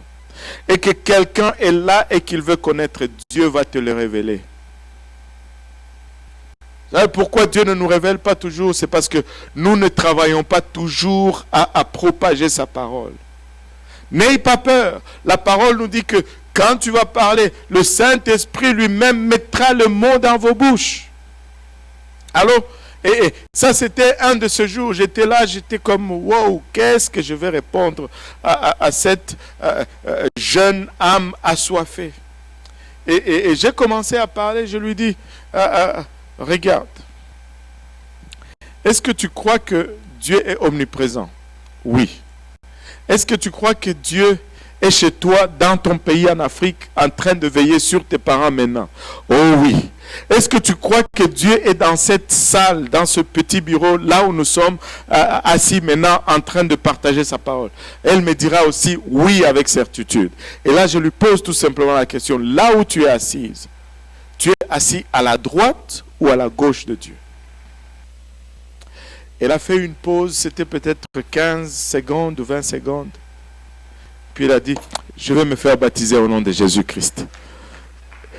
et que quelqu'un est là et qu'il veut connaître, Dieu va te le révéler. Vous savez pourquoi Dieu ne nous révèle pas toujours? C'est parce que nous ne travaillons pas toujours à propager sa parole. N'ayez pas peur. La parole nous dit que quand tu vas parler, le Saint-Esprit lui-même mettra le mot dans vos bouches. Alors, et ça c'était un de ces jours, j'étais là, j'étais comme, wow, qu'est-ce que je vais répondre à cette jeune âme assoiffée. Et j'ai commencé à parler, je lui dis, regarde, est-ce que tu crois que Dieu est omniprésent? Oui. Est-ce que tu crois que Dieu est chez toi, dans ton pays en Afrique, en train de veiller sur tes parents maintenant? Oh oui. Est-ce que tu crois que Dieu est dans cette salle, dans ce petit bureau, là où nous sommes assis maintenant, en train de partager sa parole? Elle me dira aussi oui avec certitude. Et là, je lui pose tout simplement la question, là où tu es assise, tu es assis à la droite ou à la gauche de Dieu? Elle a fait une pause, c'était peut-être 15 secondes ou 20 secondes. Puis elle a dit, je vais me faire baptiser au nom de Jésus-Christ.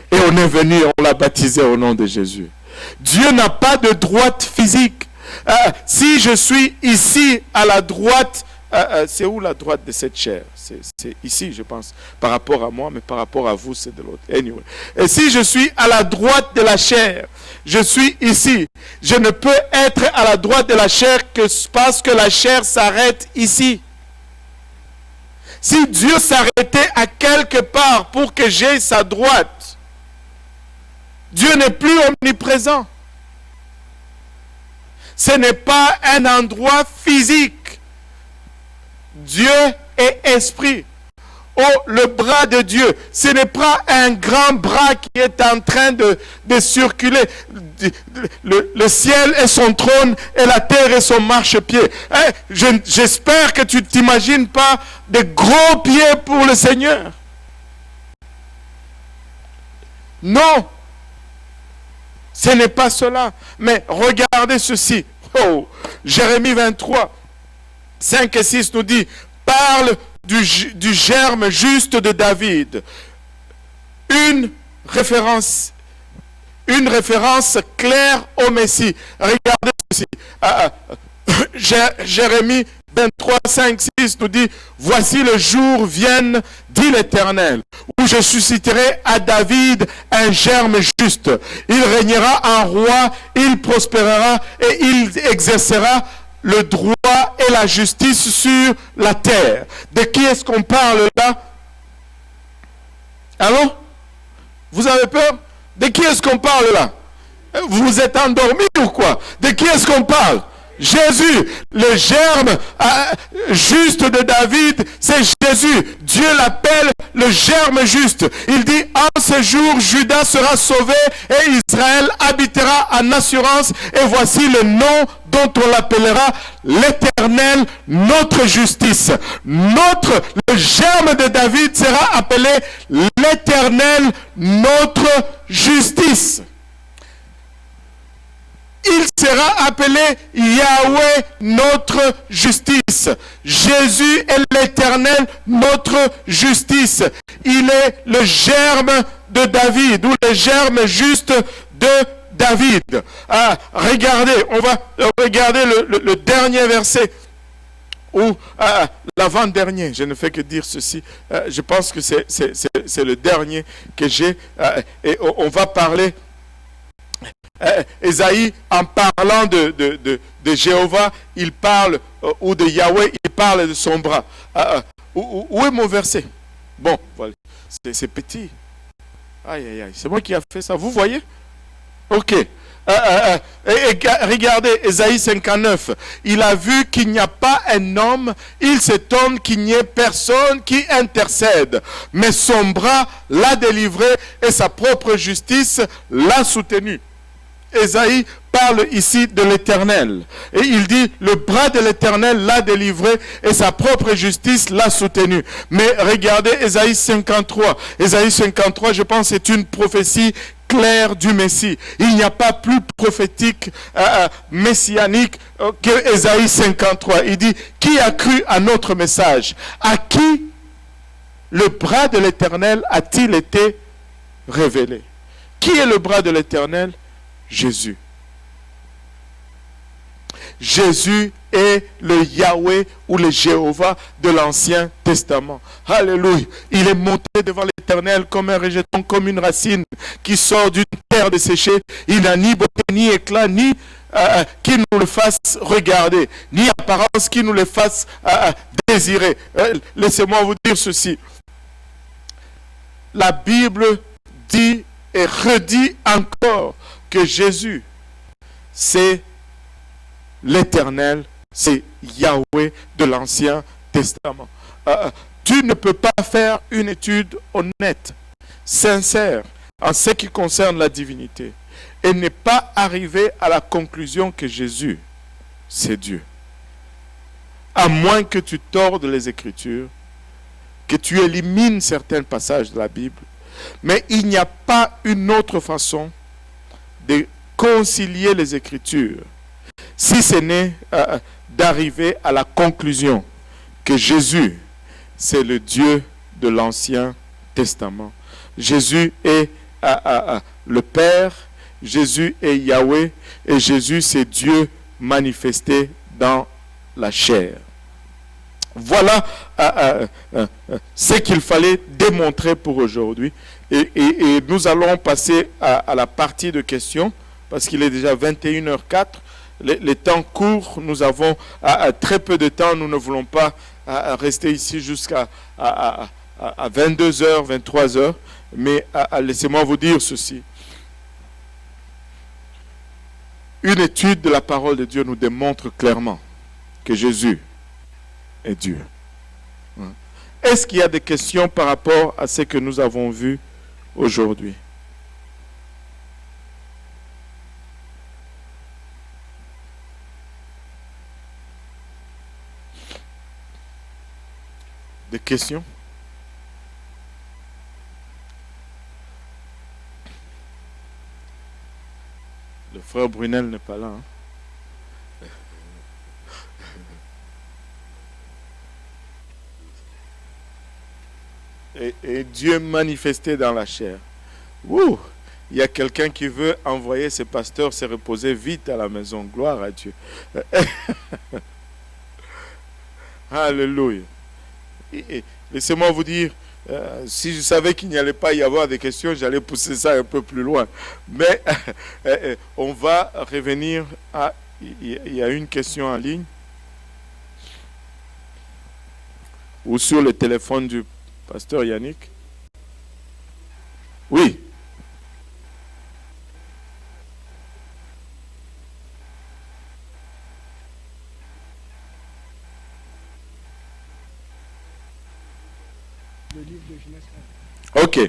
Et on est venu, on l'a baptisé au nom de Jésus. Dieu n'a pas de droite physique. Si je suis ici à la droite, c'est où la droite de cette chair? C'est ici, je pense, par rapport à moi, mais par rapport à vous, c'est de l'autre. Anyway. Et si je suis à la droite de la chair, je suis ici. Je ne peux être à la droite de la chair que parce que la chair s'arrête ici. Si Dieu s'arrêtait à quelque part pour que j'aie sa droite, Dieu n'est plus omniprésent. Ce n'est pas un endroit physique. Dieu est esprit. Oh, le bras de Dieu, ce n'est pas un grand bras qui est en train de circuler. Le ciel est son trône et la terre est son marchepied. J'espère que tu ne t'imagines pas de gros pieds pour le Seigneur. Non. Ce n'est pas cela. Mais regardez ceci. Oh, Jérémie 23, 5 et 6 nous dit, parle du germe juste de David. Une référence claire au Messie. Regardez ceci. Jérémie 23, 5, 6 nous dit, voici le jour vienne, dit l'Éternel, où je susciterai à David un germe juste. Il régnera en roi, il prospérera et il exercera le droit et la justice sur la terre. De qui est-ce qu'on parle là? Allô? Vous avez peur? De qui est-ce qu'on parle là? Vous êtes endormis ou quoi? De qui est-ce qu'on parle? Jésus, le germe juste de David, c'est Jésus. Dieu l'appelle le germe juste. Il dit, en ce jour, Juda sera sauvé et Israël habitera en assurance. Et voici le nom dont on l'appellera l'Éternel, notre justice. Le germe de David sera appelé l'Éternel, notre justice. Il sera appelé Yahweh, notre justice. Jésus est l'Éternel, notre justice. Il est le germe de David, ou le germe juste de David. Regardez, on va regarder le dernier verset, ou l'avant-dernier. Je ne fais que dire ceci. Je pense que c'est le dernier que j'ai. Et on va parler... Ésaïe, en parlant de Jéhovah, il parle, ou de Yahweh, il parle de son bras. Où est mon verset? Bon, voilà, c'est petit. Aïe, aïe, aïe. C'est moi qui a fait ça. Vous voyez? Ok. Regardez, Ésaïe 59. Il a vu qu'il n'y a pas un homme, il s'étonne qu'il n'y ait personne qui intercède. Mais son bras l'a délivré et sa propre justice l'a soutenu. Ésaïe parle ici de l'Éternel. Et il dit, le bras de l'Éternel l'a délivré et sa propre justice l'a soutenu. Mais regardez Ésaïe 53. Ésaïe 53, je pense, c'est une prophétie claire du Messie. Il n'y a pas plus prophétique, messianique que Ésaïe 53. Il dit, qui a cru à notre message? À qui le bras de l'Éternel a-t-il été révélé? Qui est le bras de l'Éternel? Jésus. Jésus est le Yahweh ou le Jéhovah de l'Ancien Testament. Alléluia. Il est monté devant l'Éternel comme un rejeton, comme une racine qui sort d'une terre desséchée. Il n'a ni beauté, ni éclat, ni qui nous le fasse regarder, ni apparence qui nous le fasse désirer. Laissez-moi vous dire ceci. La Bible dit et redit encore que Jésus, c'est l'Éternel, c'est Yahweh de l'Ancien Testament. Tu ne peux pas faire une étude honnête, sincère, en ce qui concerne la divinité, et ne pas arriver à la conclusion que Jésus, c'est Dieu. À moins que tu tordes les Écritures, que tu élimines certains passages de la Bible, mais il n'y a pas une autre façon de concilier les Écritures, si ce n'est d'arriver à la conclusion que Jésus, c'est le Dieu de l'Ancien Testament. Jésus est le Père, Jésus est Yahweh, et Jésus, c'est Dieu manifesté dans la chair. Voilà ce qu'il fallait démontrer pour aujourd'hui. Et nous allons passer à la partie de questions, parce qu'il est déjà 21h04. Les temps courent, nous avons très peu de temps, nous ne voulons pas rester ici jusqu'à 22h, 23h. Mais laissez-moi vous dire ceci. Une étude de la parole de Dieu nous démontre clairement que Jésus est Dieu. Est-ce qu'il y a des questions par rapport à ce que nous avons vu aujourd'hui? Des questions? Le frère Brunel n'est pas là. Et Dieu manifesté dans la chair. Ouh, il y a quelqu'un qui veut envoyer ses pasteurs se reposer vite à la maison. Gloire à Dieu. Alléluia. Laissez-moi vous dire, si je savais qu'il n'y allait pas y avoir de questions, j'allais pousser ça un peu plus loin. Mais on va revenir à... Il y a une question en ligne. Ou sur le téléphone du pasteur Yannick. Oui. Le livre de Genèse 1. Ok.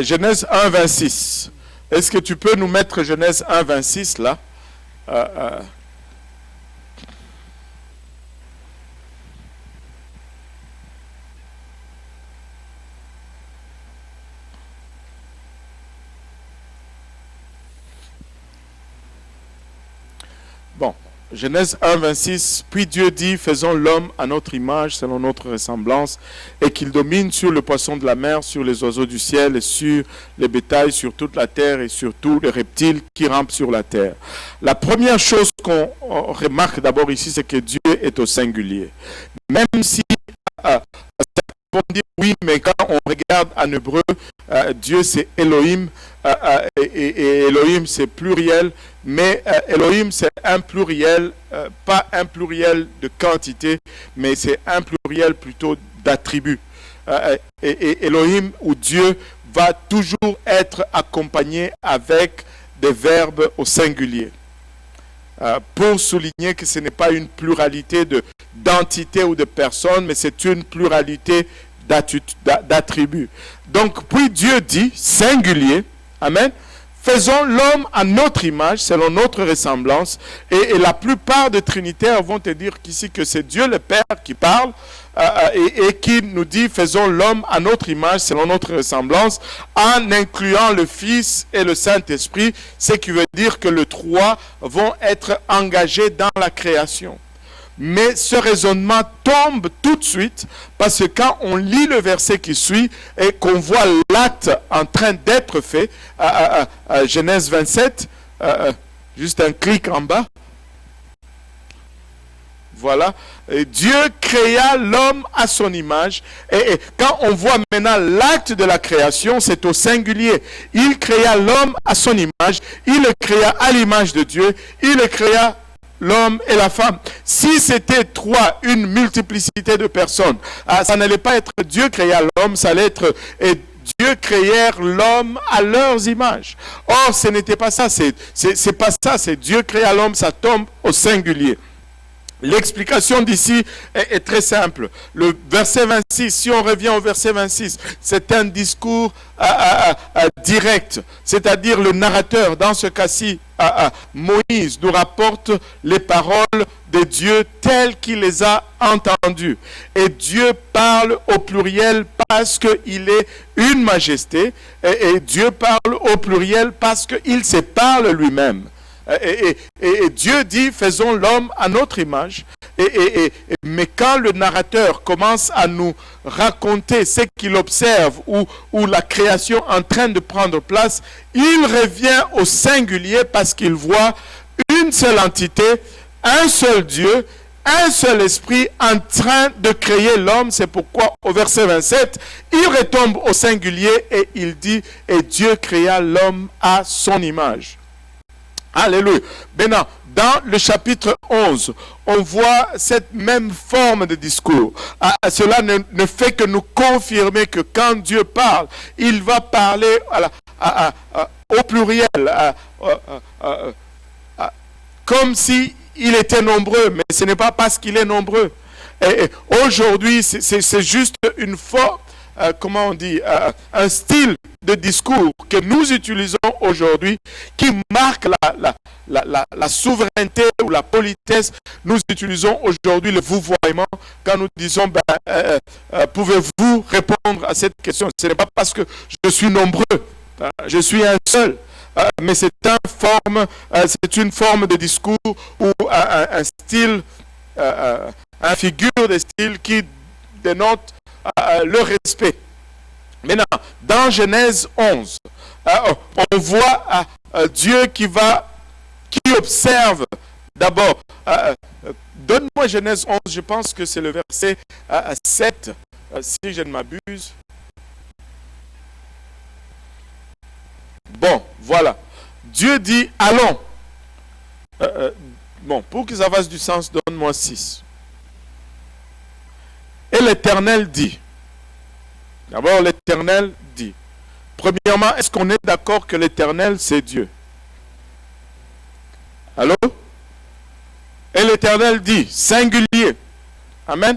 Genèse 1, 26. Est-ce que tu peux nous mettre Genèse 1, 26 là? Bon, Genèse 1, 26, puis Dieu dit, faisons l'homme à notre image, selon notre ressemblance, et qu'il domine sur le poisson de la mer, sur les oiseaux du ciel, et sur les bétails, sur toute la terre, et sur tous les reptiles qui rampent sur la terre. La première chose qu'on remarque d'abord ici, c'est que Dieu est au singulier. Même si on dit oui, mais quand on regarde en hébreu, Dieu c'est Elohim, et Elohim c'est pluriel, mais Elohim c'est un pluriel, pas un pluriel de quantité, mais c'est un pluriel plutôt d'attributs. Et Elohim ou Dieu va toujours être accompagné avec des verbes au singulier. Pour souligner que ce n'est pas une pluralité d'entités ou de personnes, mais c'est une pluralité d'attributs. Donc, puis Dieu dit, singulier, amen, faisons l'homme à notre image, selon notre ressemblance. Et la plupart des trinitaires vont te dire qu'ici que c'est Dieu le Père qui parle et qui nous dit faisons l'homme à notre image, selon notre ressemblance, en incluant le Fils et le Saint-Esprit, ce qui veut dire que les trois vont être engagés dans la création. Mais ce raisonnement tombe tout de suite parce que quand on lit le verset qui suit et qu'on voit l'acte en train d'être fait, Genèse 27, juste un clic en bas, voilà, et Dieu créa l'homme à son image. Et quand on voit maintenant l'acte de la création, c'est au singulier. Il créa l'homme à son image, il le créa à l'image de Dieu, il le créa l'homme et la femme. Si c'était trois, une multiplicité de personnes, ça n'allait pas être Dieu créa l'homme, ça allait être Dieu créèrent l'homme à leurs images. Or, ce n'était pas ça, c'est pas ça, c'est Dieu créa l'homme, ça tombe au singulier. L'explication d'ici est très simple. Le verset 26, si on revient au verset 26, c'est un discours direct. C'est-à-dire le narrateur, dans ce cas-ci, Moïse, nous rapporte les paroles de Dieu telles qu'il les a entendues. Et Dieu parle au pluriel parce qu'il est une majesté. Et Dieu parle au pluriel parce qu'il se parle lui-même. Et Dieu dit, faisons l'homme à notre image. Mais quand le narrateur commence à nous raconter ce qu'il observe ou la création en train de prendre place, il revient au singulier parce qu'il voit une seule entité, un seul Dieu, un seul esprit en train de créer l'homme. C'est pourquoi au verset 27, il retombe au singulier et il dit, et Dieu créa l'homme à son image. Alléluia. Maintenant, dans le chapitre 11, on voit cette même forme de discours. Cela ne fait que nous confirmer que quand Dieu parle, il va parler au pluriel, comme s'il était nombreux, mais ce n'est pas parce qu'il est nombreux. Et aujourd'hui, c'est juste une forme, comment on dit, un style de discours que nous utilisons aujourd'hui qui marque la souveraineté ou la politesse. Nous utilisons aujourd'hui le vouvoiement quand nous disons pouvez-vous répondre à cette question. Ce n'est pas parce que je suis nombreux, je suis un seul, mais c'est une forme de discours ou un style, une figure de style qui dénote le respect. Maintenant, dans Genèse 11, on voit Dieu qui observe d'abord. Donne-moi Genèse 11, je pense que c'est le verset 7, si je ne m'abuse. Bon, voilà. Dieu dit, allons. Bon, pour que ça fasse du sens, donne-moi 6. Et l'Éternel dit. D'abord, l'Éternel dit. Premièrement, est-ce qu'on est d'accord que l'Éternel, c'est Dieu? Allô? Et l'Éternel dit, singulier. Amen.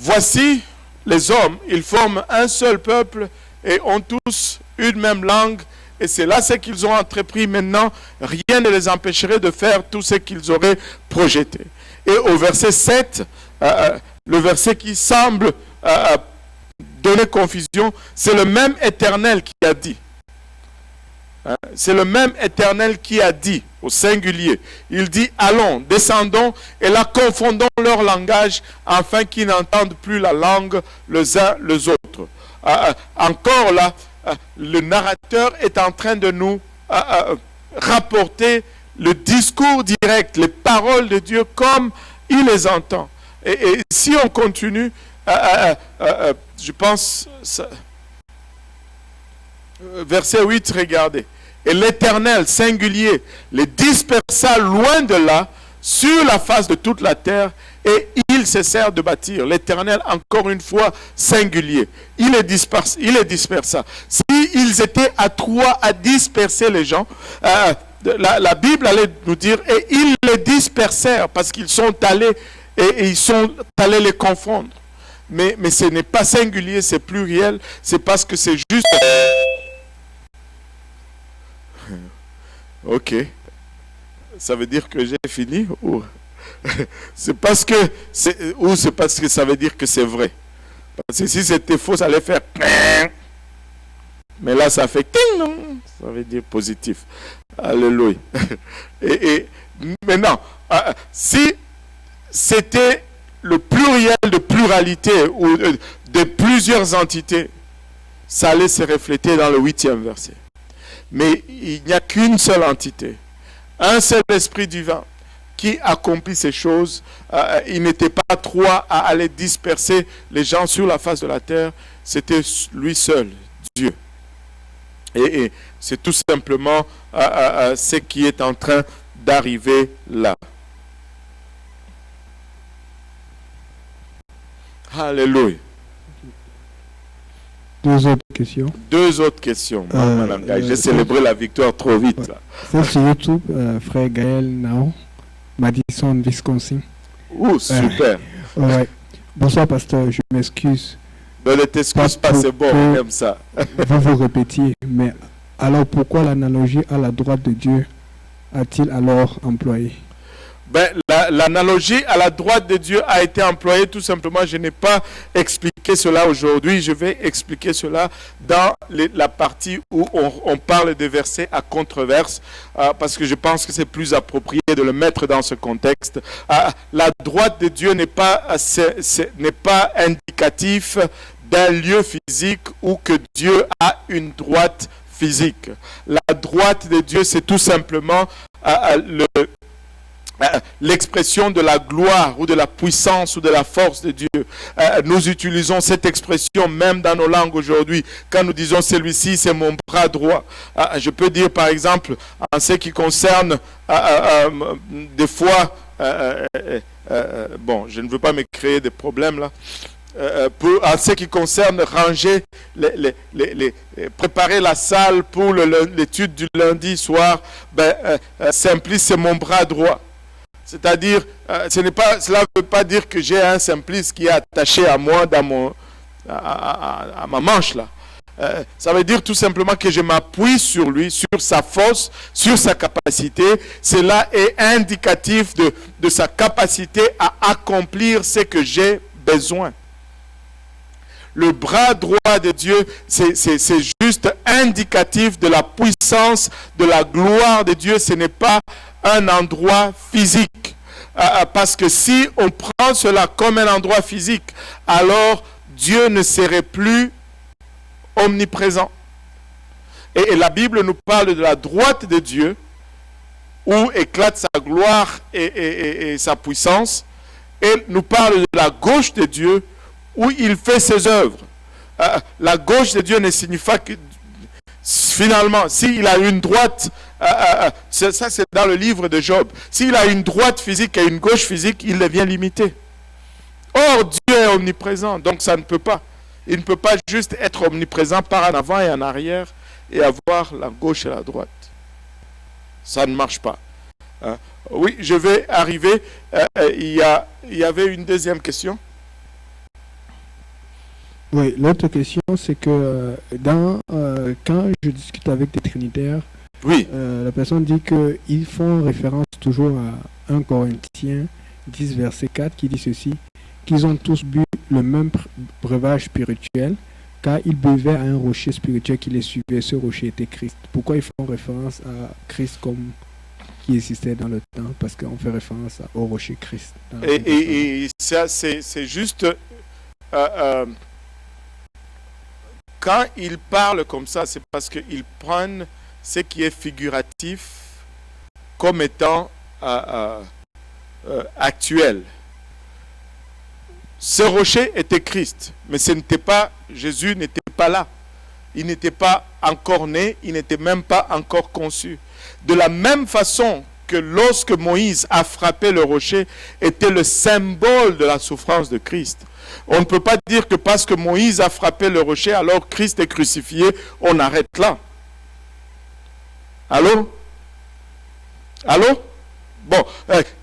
Voici les hommes, ils forment un seul peuple et ont tous une même langue. Et c'est là ce qu'ils ont entrepris maintenant. Rien ne les empêcherait de faire tout ce qu'ils auraient projeté. Et au verset 7, le verset qui semble donner confusion, c'est le même Éternel qui a dit. C'est le même Éternel qui a dit, au singulier. Il dit, allons, descendons, et là, confondons leur langage, afin qu'ils n'entendent plus la langue les uns les autres. Encore là, le narrateur est en train de nous rapporter le discours direct, les paroles de Dieu comme il les entend. Et si on continue, je pense, verset 8, regardez. Et l'Éternel, singulier, les dispersa loin de là, sur la face de toute la terre et ils cessèrent de bâtir. L'Éternel, encore une fois, singulier. Il les dispersa. S'ils étaient à 3 à disperser les gens, la Bible allait nous dire, et ils les dispersèrent parce qu'ils sont allés et ils sont allés les confondre. Mais ce n'est pas singulier, c'est pluriel, c'est parce que c'est juste... Ok. Ça veut dire que j'ai fini ou c'est parce que ça veut dire que c'est vrai. Parce que si c'était faux, ça allait faire... Mais là, ça fait... Ça veut dire positif. Alléluia. Et maintenant, si c'était le pluriel de pluralité ou de plusieurs entités, ça allait se refléter dans le 8e verset. Mais il n'y a qu'une seule entité, un seul esprit divin qui accomplit ces choses. Il n'était pas 3 à aller disperser les gens sur la face de la terre, c'était lui seul, Dieu. Et c'est tout simplement ce qui est en train d'arriver là. Alléluia. 2 autres questions. 2 autres questions. J'ai célébré la victoire trop vite. Ouais. Là. Celle sur YouTube, frère Gaël Nao, Madison, Wisconsin. Ouh, super. Ouais. Bonsoir, pasteur, je m'excuse. Ne t'excuse pas, c'est bon, on aime ça. Vous répétiez, mais alors pourquoi l'analogie à la droite de Dieu a-t-il alors employé? L'analogie à la droite de Dieu a été employée tout simplement. Je n'ai pas expliqué cela aujourd'hui. Je vais expliquer cela dans la partie où on parle des versets à controverse, parce que je pense que c'est plus approprié de le mettre dans ce contexte. La droite de Dieu n'est pas indicatif d'un lieu physique ou que Dieu a une droite physique. La droite de Dieu, c'est tout simplement l'expression de la gloire ou de la puissance ou de la force de Dieu. Nous utilisons cette expression même dans nos langues aujourd'hui. Quand nous disons celui-ci, c'est mon bras droit. Je peux dire par exemple, en ce qui concerne des fois, bon, je ne veux pas me créer des problèmes là. En ce qui concerne ranger, préparer la salle pour l'étude du lundi soir, Simplice, c'est mon bras droit. C'est-à-dire, cela ne veut pas dire que j'ai un Simplice qui est attaché à moi à ma manche là. Ça veut dire tout simplement que je m'appuie sur lui, sur sa force, sur sa capacité. Cela est indicatif de sa capacité à accomplir ce que j'ai besoin. Le bras droit de Dieu, c'est juste indicatif de la puissance, de la gloire de Dieu. Ce n'est pas un endroit physique. Parce que si on prend cela comme un endroit physique, alors Dieu ne serait plus omniprésent. Et la Bible nous parle de la droite de Dieu, où éclate sa gloire et sa puissance. Et nous parle de la gauche de Dieu, où il fait ses œuvres. La gauche de Dieu ne signifie que, finalement, s'il a une droite, ça c'est dans le livre de Job, s'il a une droite physique et une gauche physique, il devient limité. Or, Dieu est omniprésent, donc ça ne peut pas. Il ne peut pas juste être omniprésent par en avant et en arrière et avoir la gauche et la droite. Ça ne marche pas. Oui, je vais arriver. Il y avait une deuxième question. Oui, l'autre question, c'est que quand je discute avec des trinitaires, oui. La personne dit qu'ils font référence toujours à 1 Corinthiens 10, verset 4, qui dit ceci, qu'ils ont tous bu le même breuvage spirituel, car ils buvaient à un rocher spirituel qui les suivait. Ce rocher était Christ. Pourquoi ils font référence à Christ comme qui existait dans le temps? Parce qu'on fait référence au rocher Christ. Et ça, c'est juste... quand ils parlent comme ça, c'est parce qu'ils prennent ce qui est figuratif comme étant actuel. Ce rocher était Christ, mais ce n'était pas, Jésus n'était pas là. Il n'était pas encore né, il n'était même pas encore conçu. De la même façon que lorsque Moïse a frappé le rocher, était le symbole de la souffrance de Christ. On ne peut pas dire que parce que Moïse a frappé le rocher, alors Christ est crucifié, on arrête là. Allô? Allô? Bon,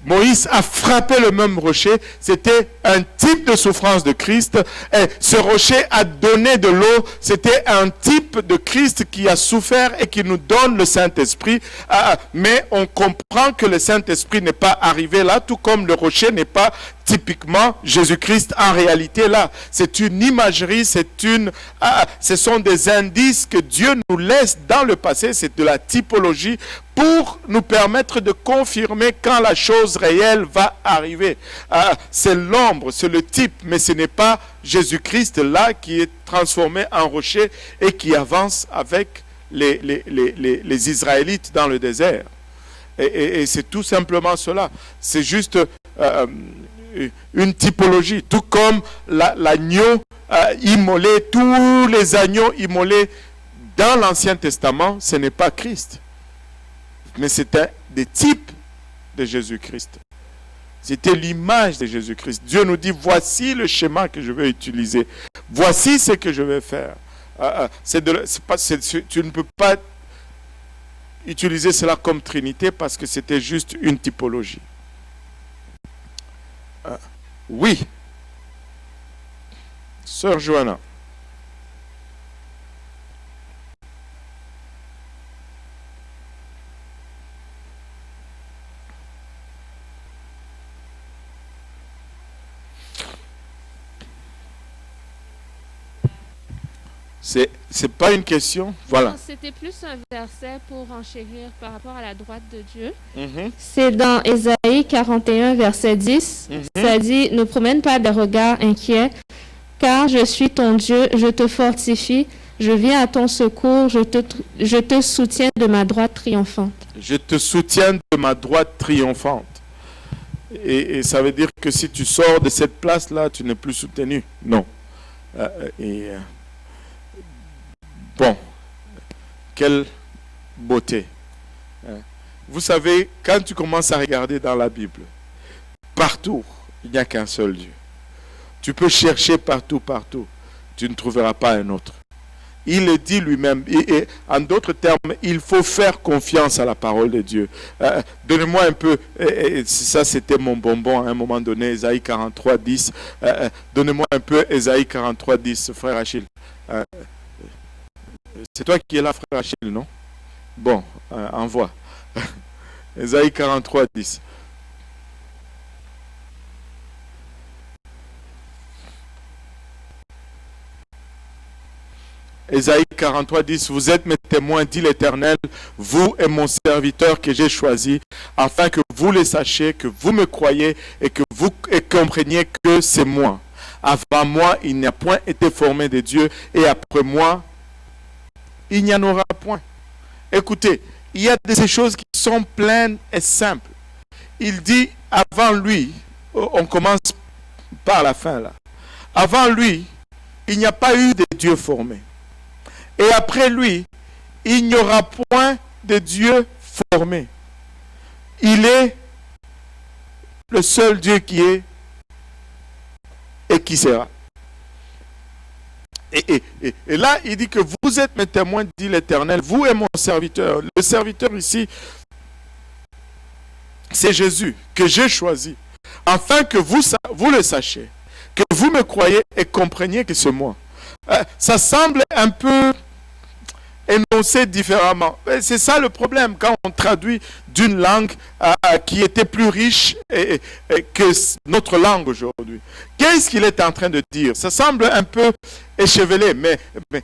Moïse a frappé le même rocher, c'était un type de souffrance de Christ. Et ce rocher a donné de l'eau, c'était un type de Christ qui a souffert et qui nous donne le Saint-Esprit. Mais on comprend que le Saint-Esprit n'est pas arrivé là, tout comme le rocher n'est pas typiquement Jésus-Christ en réalité là. C'est une imagerie, ce sont des indices que Dieu nous laisse dans le passé, c'est de la typologie pour nous permettre de confirmer quand la chose réelle va arriver. C'est l'ombre, c'est le type, mais ce n'est pas Jésus-Christ là qui est transformé en rocher et qui avance avec les Israélites dans le désert. Et c'est tout simplement cela. C'est juste une typologie, tout comme l'agneau immolé, tous les agneaux immolés dans l'Ancien Testament, ce n'est pas Christ. Mais c'était des types de Jésus-Christ. C'était l'image de Jésus-Christ. Dieu nous dit, voici le schéma que je vais utiliser. Voici ce que je vais faire. Tu ne peux pas utiliser cela comme Trinité parce que c'était juste une typologie. Oui. Sœur Johanna. C'est pas une question, voilà. C'était plus un verset pour enchérir par rapport à la droite de Dieu. C'est dans Ésaïe 41, verset 10. Ça dit, ne promène pas des regards inquiets, car je suis ton Dieu, je te fortifie, je viens à ton secours, je te soutiens de ma droite triomphante. Je te soutiens de ma droite triomphante. Et ça veut dire que si tu sors de cette place-là, tu n'es plus soutenu. Non. Bon, quelle beauté. Vous savez, quand tu commences à regarder dans la Bible, partout, il n'y a qu'un seul Dieu. Tu peux chercher partout, tu ne trouveras pas un autre. Il le dit lui-même, et en d'autres termes, il faut faire confiance à la parole de Dieu. Donnez-moi un peu, ça c'était mon bonbon à un moment donné, Ésaïe 43, 10. Donnez-moi un peu Ésaïe 43, 10, frère Achille. C'est toi qui es là, frère Achille, non? Bon, envoie. Ésaïe 43, 10. Ésaïe 43, 10. Vous êtes mes témoins, dit l'Éternel, vous et mon serviteur que j'ai choisi, afin que vous le sachiez, que vous me croyez et que vous compreniez que c'est moi. Avant moi, il n'y a point été formé de Dieu, et après moi, il n'y en aura point. Écoutez, il y a de ces choses qui sont pleines et simples. Il dit, avant lui, on commence par la fin là. Avant lui, il n'y a pas eu de Dieu formé. Et après lui, il n'y aura point de Dieu formé. Il est le seul Dieu qui est et qui sera. Et là, il dit que vous êtes mes témoins, dit l'Éternel, vous et mon serviteur. Le serviteur ici, c'est Jésus que j'ai choisi, afin que vous le sachiez, que vous me croyez et compreniez que c'est moi. Ça semble un peu énoncé différemment. C'est ça le problème quand on traduit d'une langue qui était plus riche que notre langue aujourd'hui. Qu'est-ce qu'il est en train de dire? Ça semble un peu échevelé, mais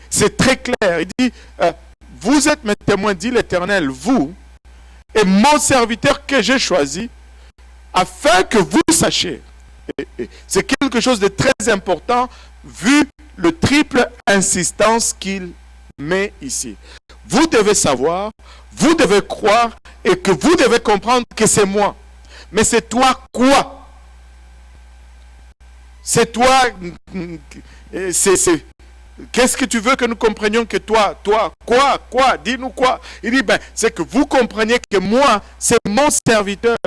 c'est très clair. Il dit, vous êtes mes témoins, dit l'Éternel, vous et mon serviteur que j'ai choisi, afin que vous sachiez. C'est quelque chose de très important vu le triple insistance qu'il met ici. Vous devez savoir, vous devez croire et que vous devez comprendre que c'est moi. Mais c'est toi quoi? C'est toi, qu'est-ce que tu veux que nous comprenions que toi, quoi, dis-nous quoi. Il dit, c'est que vous compreniez que moi, c'est mon serviteur.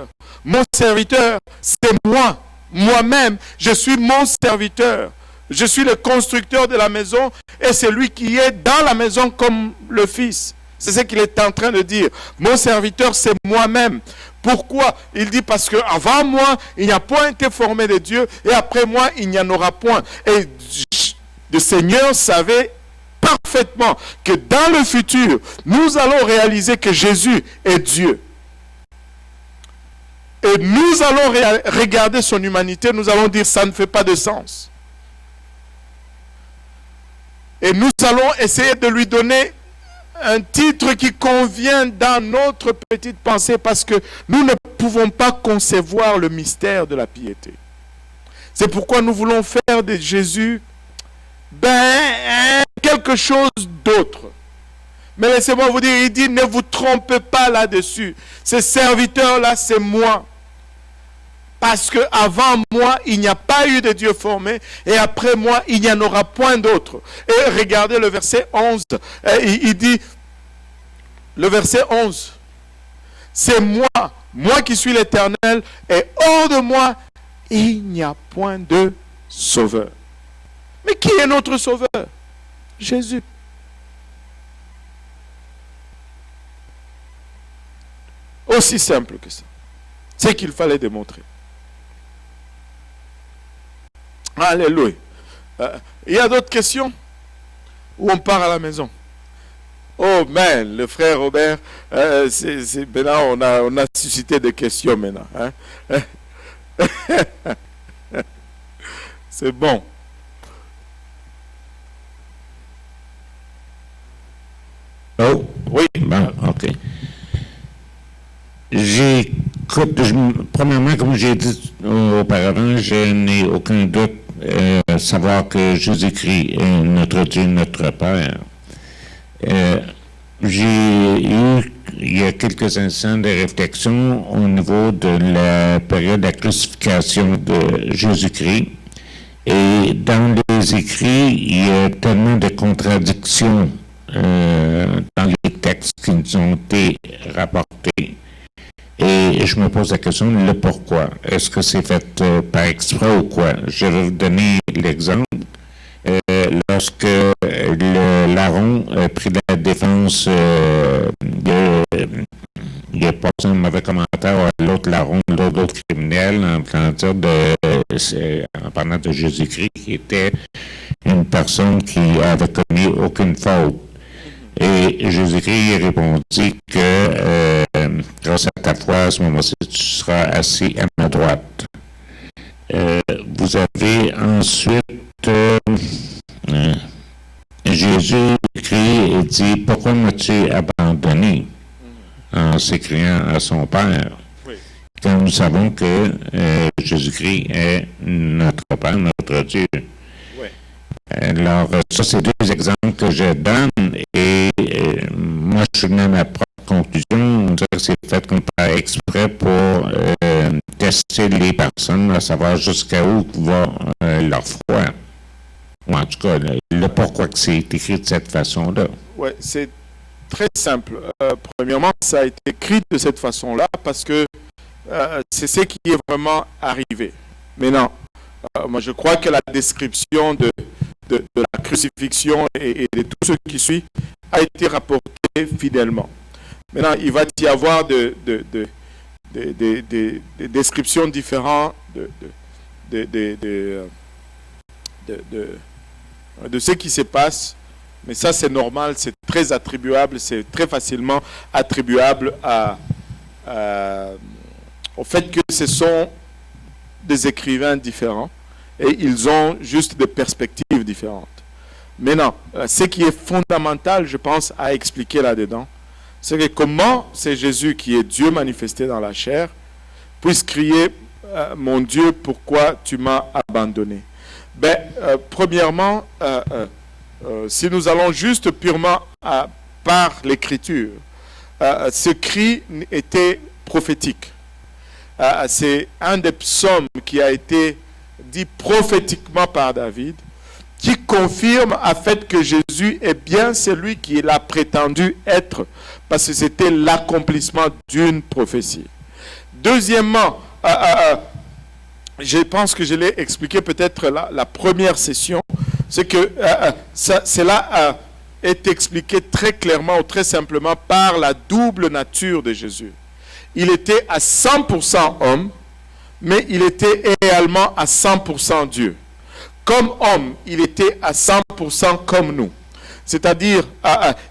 Mon serviteur, c'est moi. Moi-même, je suis mon serviteur. Je suis le constructeur de la maison et c'est lui qui est dans la maison comme le Fils. C'est ce qu'il est en train de dire. Mon serviteur, c'est moi-même. Pourquoi? Il dit parce qu'avant moi, il n'y a point été formé de Dieu et après moi, il n'y en aura point. Et le Seigneur savait parfaitement que dans le futur, nous allons réaliser que Jésus est Dieu. Et nous allons regarder son humanité, nous allons dire ça ne fait pas de sens. Et nous allons essayer de lui donner un titre qui convient dans notre petite pensée parce que nous ne pouvons pas concevoir le mystère de la piété. C'est pourquoi nous voulons faire de Jésus quelque chose d'autre. Mais laissez-moi vous dire, il dit, ne vous trompez pas là-dessus. Ces serviteurs-là, c'est moi. Parce que avant moi, il n'y a pas eu de Dieu formé. Et après moi, il n'y en aura point d'autre. Et regardez le verset 11. Il dit, le verset 11. C'est moi qui suis l'Éternel. Et hors de moi, il n'y a point de sauveur. Mais qui est notre sauveur? Jésus. Aussi simple que ça. C'est qu'il fallait démontrer. Alléluia. Il y a d'autres questions? Ou on part à la maison? Oh, man, le frère Robert, maintenant on a suscité des questions maintenant. Hein? C'est bon. Oh, oui. Bon, ok. Premièrement, comme j'ai dit auparavant, je n'ai aucun doute savoir que Jésus-Christ est notre Dieu, notre Père. J'ai eu, il y a quelques instants, des réflexions au niveau de la période de la crucifixion de Jésus-Christ. Et dans les écrits, il y a tellement de contradictions dans les textes qui nous ont été rapportés. Et je me pose la question, le pourquoi. Est-ce que c'est fait par exprès ou quoi? Je vais vous donner l'exemple. Lorsque Laron a pris la défense il a passé un mauvais commentaire à l'autre Laron, l'autre criminel, en parlant de Jésus-Christ, qui était une personne qui avait commis aucune faute. Et Jésus-Christ répondit que grâce à ta foi, à ce moment-ci, tu seras assis à ma droite. Vous avez ensuite Jésus-Christ et dit, pourquoi m'as-tu abandonné? En s'écriant à son Père. Oui. Quand nous savons que Jésus-Christ est notre Père, notre Dieu. Oui. Alors, ça, c'est deux exemples que je donne et moi, je suis venu à ma propre conclusion. On dirait que c'est fait comme par exprès pour tester les personnes, à savoir jusqu'à où va leur foi. Ou en tout cas, le pourquoi que c'est écrit de cette façon-là. Oui, c'est très simple. Premièrement, ça a été écrit de cette façon-là parce que c'est ce qui est vraiment arrivé. Maintenant, moi je crois que la description de la crucifixion et de tout ce qui suit a été rapportée fidèlement. Maintenant, il va y avoir des descriptions différentes de ce qui se passe. Mais ça, c'est normal, c'est très attribuable, c'est très facilement attribuable au fait que ce sont des écrivains différents et ils ont juste des perspectives différentes. Maintenant, ce qui est fondamental, je pense, à expliquer là-dedans, c'est que comment c'est Jésus qui est Dieu manifesté dans la chair puisse crier « Mon Dieu, pourquoi tu m'as abandonné ?» Premièrement, si nous allons juste purement par l'écriture, ce cri était prophétique. C'est un des psaumes qui a été dit prophétiquement par David. qui confirme en fait que Jésus est bien celui qu'il a prétendu être, parce que c'était l'accomplissement d'une prophétie. Deuxièmement, je pense que je l'ai expliqué peut-être la première session, c'est que cela est expliqué très clairement ou très simplement par la double nature de Jésus. Il était à 100% homme, mais il était également à 100% Dieu. Comme homme, il était à 100% comme nous. C'est-à-dire,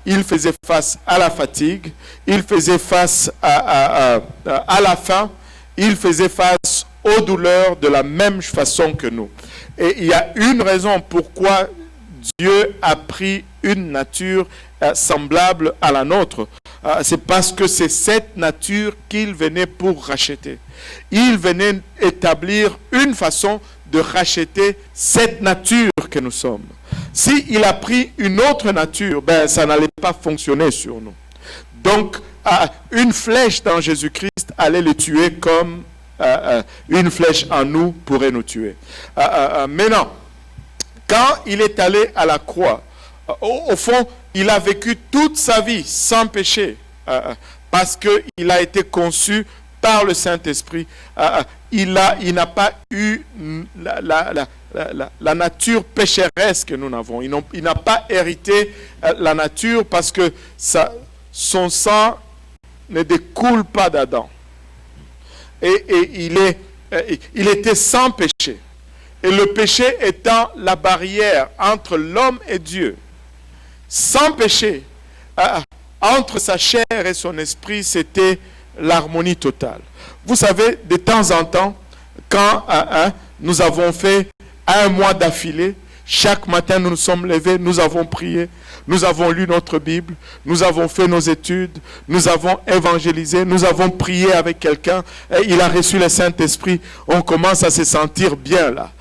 il faisait face à la fatigue, il faisait face à la faim, il faisait face aux douleurs de la même façon que nous. Et il y a une raison pourquoi Dieu a pris une nature semblable à la nôtre. C'est parce que c'est cette nature qu'il venait pour racheter. Il venait établir une façon de racheter cette nature que nous sommes. S'il a pris une autre nature, ça n'allait pas fonctionner sur nous. Donc, une flèche dans Jésus-Christ allait le tuer comme une flèche en nous pourrait nous tuer. Maintenant, quand il est allé à la croix, au fond, il a vécu toute sa vie sans péché, parce qu'il a été conçu par le Saint-Esprit. Il n'a pas eu la nature pécheresse que nous n'avons. Il n'a pas hérité la nature parce que son sang ne découle pas d'Adam. Et il était sans péché. Et le péché étant la barrière entre l'homme et Dieu, sans péché, entre sa chair et son esprit, c'était l'harmonie totale. Vous savez, de temps en temps, quand nous avons fait un mois d'affilée, chaque matin nous nous sommes levés, nous avons prié, nous avons lu notre Bible, nous avons fait nos études, nous avons évangélisé, nous avons prié avec quelqu'un, il a reçu le Saint-Esprit, on commence à se sentir bien là.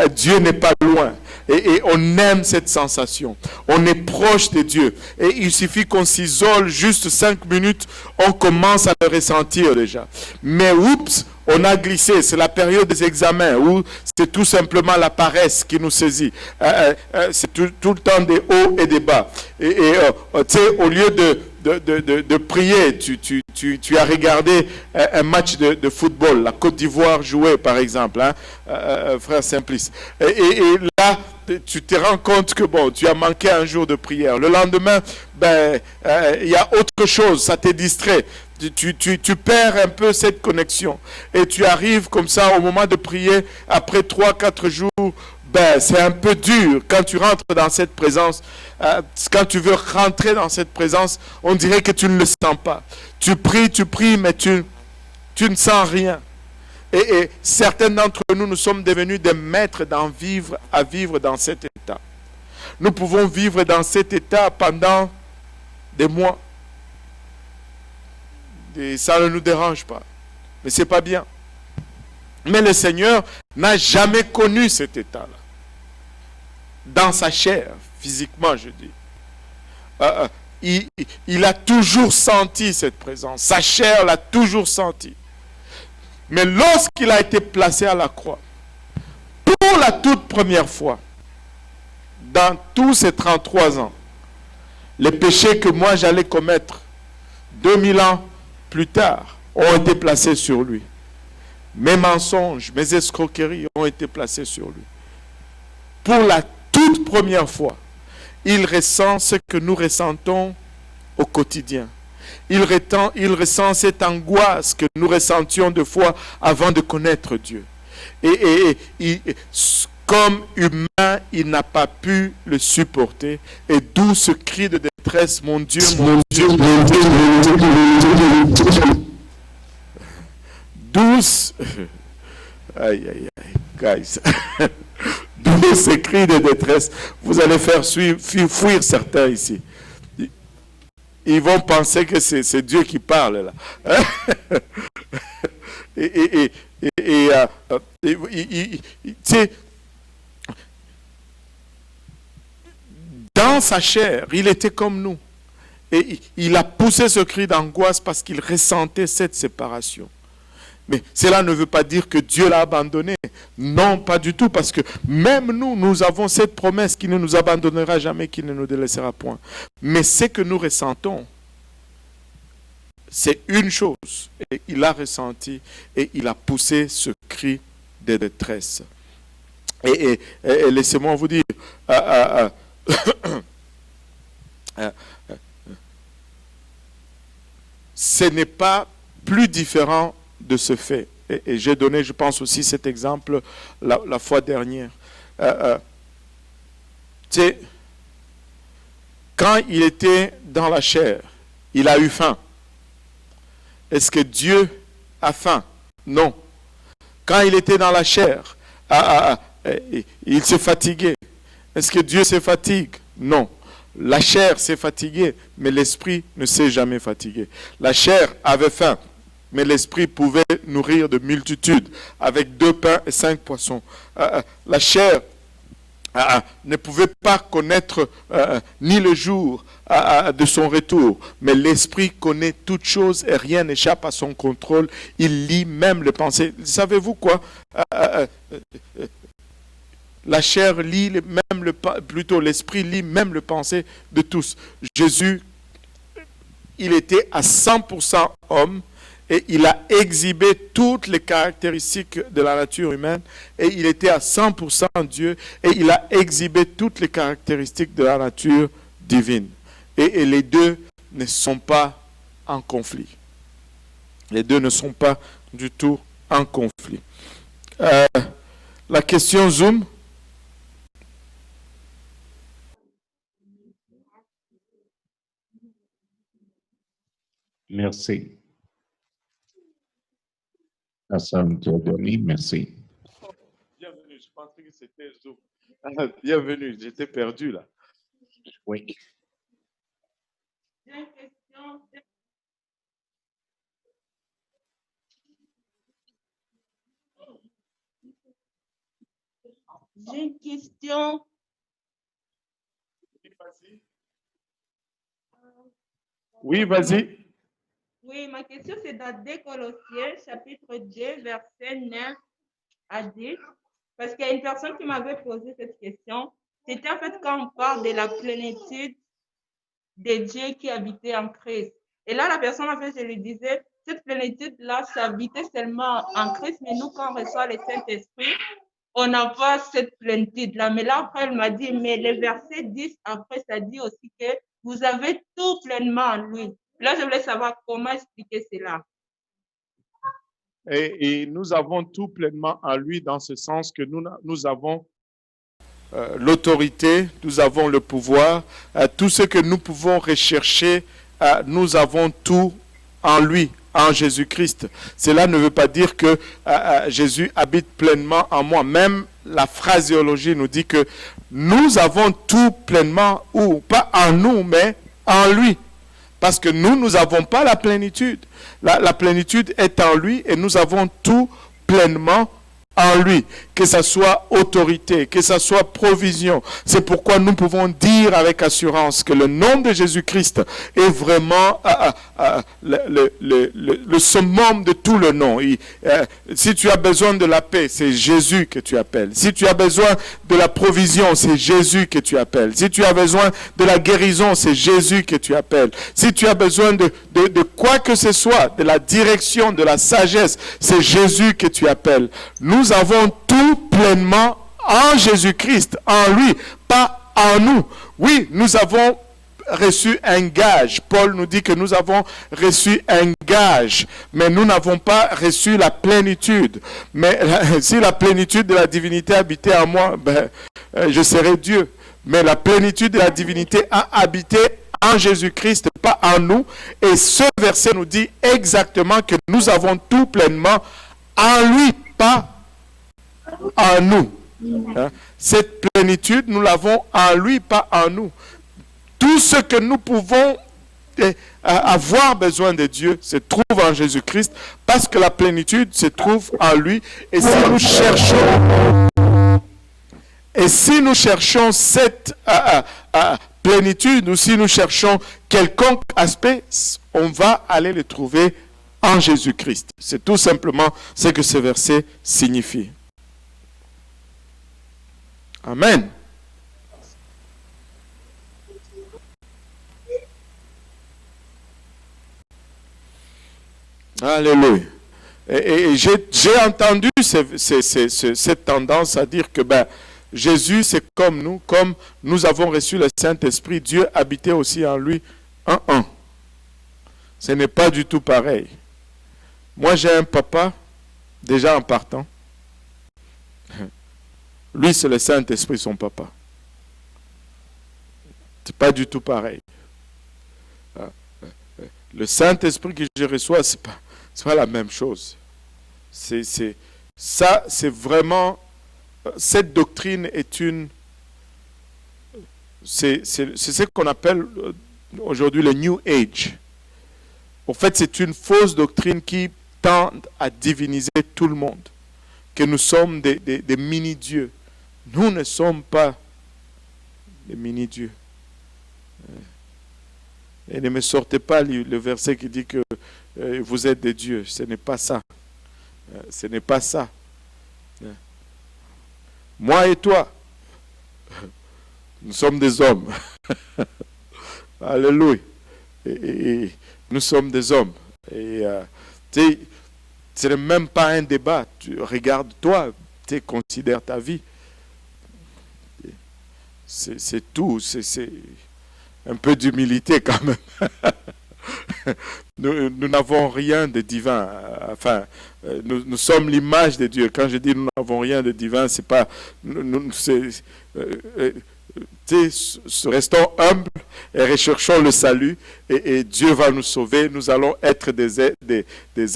Dieu n'est pas loin. Et on aime cette sensation. On est proche de Dieu. Et il suffit qu'on s'isole juste 5 minutes, on commence à le ressentir déjà. Mais oups, on a glissé. C'est la période des examens où c'est tout simplement la paresse qui nous saisit. C'est tout le temps des hauts et des bas. Tu sais, au lieu de prier, tu as regardé un match de football, la Côte d'Ivoire jouait par exemple, frère Simplice. Et là, tu te rends compte que bon, tu as manqué un jour de prière. Le lendemain, il y a autre chose, ça te distrait. Tu perds un peu cette connexion. Et tu arrives comme ça au moment de prier, après 3-4 jours, c'est un peu dur quand tu rentres dans cette présence. Quand tu veux rentrer dans cette présence, on dirait que tu ne le sens pas. Tu pries, mais tu ne sens rien. Et certains d'entre nous sommes devenus des maîtres à vivre dans cet état. Nous pouvons vivre dans cet état pendant des mois. Et ça ne nous dérange pas. Mais ce n'est pas bien. Mais le Seigneur n'a jamais connu cet état-là. Dans sa chair, physiquement je dis. Il a toujours senti cette présence. Sa chair l'a toujours senti. Mais lorsqu'il a été placé à la croix, pour la toute première fois, dans tous ces 33 ans, les péchés que moi j'allais commettre 2000 ans plus tard ont été placés sur lui. Mes mensonges, mes escroqueries ont été placés sur lui. Pour la toute première fois, il ressent ce que nous ressentons au quotidien. Il ressent cette angoisse que nous ressentions de fois avant de connaître Dieu. Et comme humain, il n'a pas pu le supporter. Et d'où ce cri de détresse, mon Dieu, mon Dieu, mon Dieu. Douce. Aïe, aïe, aïe, guys. D'où ce cri de détresse. Vous allez faire fuir certains ici. Ils vont penser que c'est Dieu qui parle là. Dans sa chair, il était comme nous. Et il a poussé ce cri d'angoisse parce qu'il ressentait cette séparation. Mais cela ne veut pas dire que Dieu l'a abandonné. Non, pas du tout, parce que même nous avons cette promesse qu'il ne nous abandonnera jamais, qu'il ne nous délaissera point. Mais ce que nous ressentons, c'est une chose. Et il a ressenti et il a poussé ce cri de détresse. Et laissez-moi vous dire, ce n'est pas plus différent de ce fait. Et j'ai donné, je pense aussi, cet exemple la fois dernière. Tu sais, quand il était dans la chair, il a eu faim. Est-ce que Dieu a faim? Non. Quand il était dans la chair, il s'est fatigué. Est-ce que Dieu se fatigue? Non. La chair s'est fatiguée, mais l'esprit ne s'est jamais fatigué. La chair avait faim, mais l'esprit pouvait nourrir de multitudes avec 2 pains et 5 poissons. La chair ne pouvait pas connaître ni le jour de son retour, mais l'esprit connaît toutes choses et rien n'échappe à son contrôle. Il lit même les pensées. Savez-vous quoi? La chair lit même plutôt l'esprit lit même le pensée de tous. Jésus, il était à 100% homme et il a exhibé toutes les caractéristiques de la nature humaine et il était à 100% Dieu et il a exhibé toutes les caractéristiques de la nature divine. Et les deux ne sont pas en conflit. Les deux ne sont pas du tout en conflit. La question Zoom. Merci. Personne qui a donné, merci. Bienvenue, je pensais que c'était Zoom. Bienvenue, j'étais perdu là. Oui. J'ai une question. Oui, vas-y. Oui, ma question c'est dans 2 Colossiens, chapitre 2, verset 9 à 10. Parce qu'il y a une personne qui m'avait posé cette question. C'était en fait quand on parle de la plénitude de Dieu qui habitait en Christ. Et là, la personne, en fait, je lui disais, cette plénitude-là, ça habitait seulement en Christ, mais nous, quand on reçoit le Saint-Esprit, on n'a pas cette plénitude-là. Mais là, après, elle m'a dit, mais le verset 10, après, ça dit aussi que vous avez tout pleinement en lui. Là, je voulais savoir comment expliquer cela. Et nous avons tout pleinement en lui dans ce sens que nous avons l'autorité, nous avons le pouvoir, tout ce que nous pouvons rechercher, nous avons tout en lui, en Jésus-Christ. Cela ne veut pas dire que Jésus habite pleinement en moi. Même la phraséologie nous dit que nous avons tout pleinement, ou pas en nous, mais en lui. Parce que nous n'avons pas la plénitude. La plénitude est en lui et nous avons tout pleinement en lui, que ce soit autorité, que ce soit provision. C'est pourquoi nous pouvons dire avec assurance que le nom de Jésus-Christ est vraiment le summum de tout le nom. Si tu as besoin de la paix, c'est Jésus que tu appelles. Si tu as besoin de la provision, c'est Jésus que tu appelles. Si tu as besoin de la guérison, c'est Jésus que tu appelles. Si tu as besoin de quoi que ce soit, de la direction, de la sagesse, c'est Jésus que tu appelles. Nous avons tout pleinement en Jésus-Christ, en lui, pas en nous. Oui, nous avons reçu un gage. Paul nous dit que nous avons reçu un gage, mais nous n'avons pas reçu la plénitude. Mais si la plénitude de la divinité habitait en moi, je serais Dieu. Mais la plénitude de la divinité a habité en Jésus-Christ, pas en nous. Et ce verset nous dit exactement que nous avons tout pleinement en lui, pas en nous. Cette plénitude, nous l'avons en lui, pas en nous. Tout ce que nous pouvons avoir besoin de Dieu se trouve en Jésus-Christ, parce que la plénitude se trouve en lui. Et si nous cherchons cette plénitude, ou si nous cherchons quelconque aspect, on va aller le trouver en Jésus-Christ. C'est tout simplement ce que ce verset signifie. Amen. Alléluia. Et j'ai entendu cette tendance à dire que Jésus, c'est comme nous avons reçu le Saint-Esprit, Dieu habitait aussi en lui. Ce n'est pas du tout pareil. Moi, j'ai un papa, déjà en partant. Lui, c'est le Saint-Esprit, son papa. C'est pas du tout pareil. Le Saint-Esprit que je reçois, c'est pas la même chose. C'est vraiment, cette doctrine est c'est ce qu'on appelle aujourd'hui le New Age. En fait, c'est une fausse doctrine qui tend à diviniser tout le monde. Que nous sommes des mini-dieux. Nous ne sommes pas des mini-dieux. Et ne me sortez pas le verset qui dit que vous êtes des dieux. Ce n'est pas ça. Ce n'est pas ça. Moi et toi, nous sommes des hommes. Alléluia. Et nous sommes des hommes. Et ce n'est même pas un débat. Regarde-toi, considère ta vie. C'est tout. C'est un peu d'humilité quand même. Nous n'avons rien de divin. Enfin, nous sommes l'image de Dieu. Quand je dis nous n'avons rien de divin, c'est pas... restons humbles et recherchons le salut et Dieu va nous sauver. Nous allons être des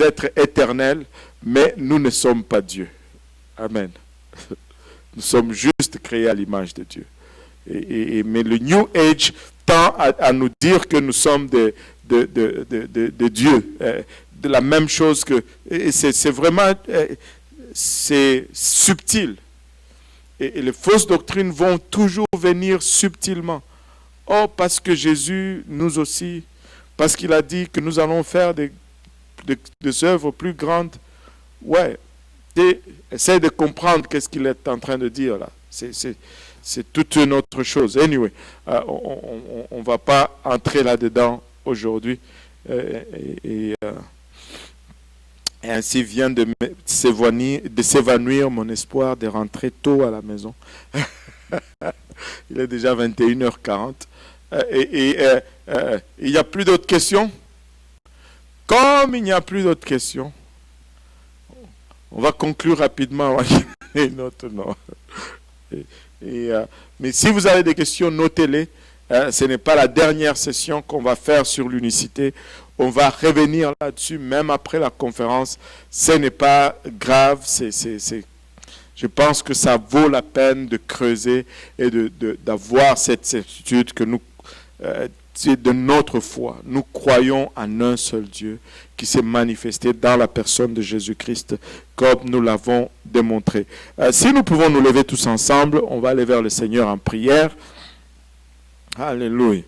êtres éternels, mais nous ne sommes pas Dieu. Amen. Nous sommes juste créés à l'image de Dieu. Mais le New Age tend à nous dire que nous sommes de Dieu, de la même chose que... C'est vraiment... c'est subtil. Et les fausses doctrines vont toujours venir subtilement. Oh, parce que Jésus, nous aussi, parce qu'il a dit que nous allons faire des œuvres plus grandes. Ouais, essaie de comprendre qu'est-ce qu'il est en train de dire là. C'est toute une autre chose. Anyway, on ne va pas entrer là-dedans aujourd'hui. Et ainsi vient de s'évanouir mon espoir de rentrer tôt à la maison. Il est déjà 21h40. Il n'y a plus d'autres questions? Comme il n'y a plus d'autres questions, on va conclure rapidement. Mais si vous avez des questions, notez-les. Ce n'est pas la dernière session qu'on va faire sur l'unicité. On va revenir là-dessus, même après la conférence. Ce n'est pas grave. Je pense que ça vaut la peine de creuser et d'avoir cette certitude que nous, de notre foi, nous croyons en un seul Dieu qui s'est manifesté dans la personne de Jésus-Christ, comme nous l'avons démontré. Si nous pouvons nous lever tous ensemble, on va aller vers le Seigneur en prière. Alléluia.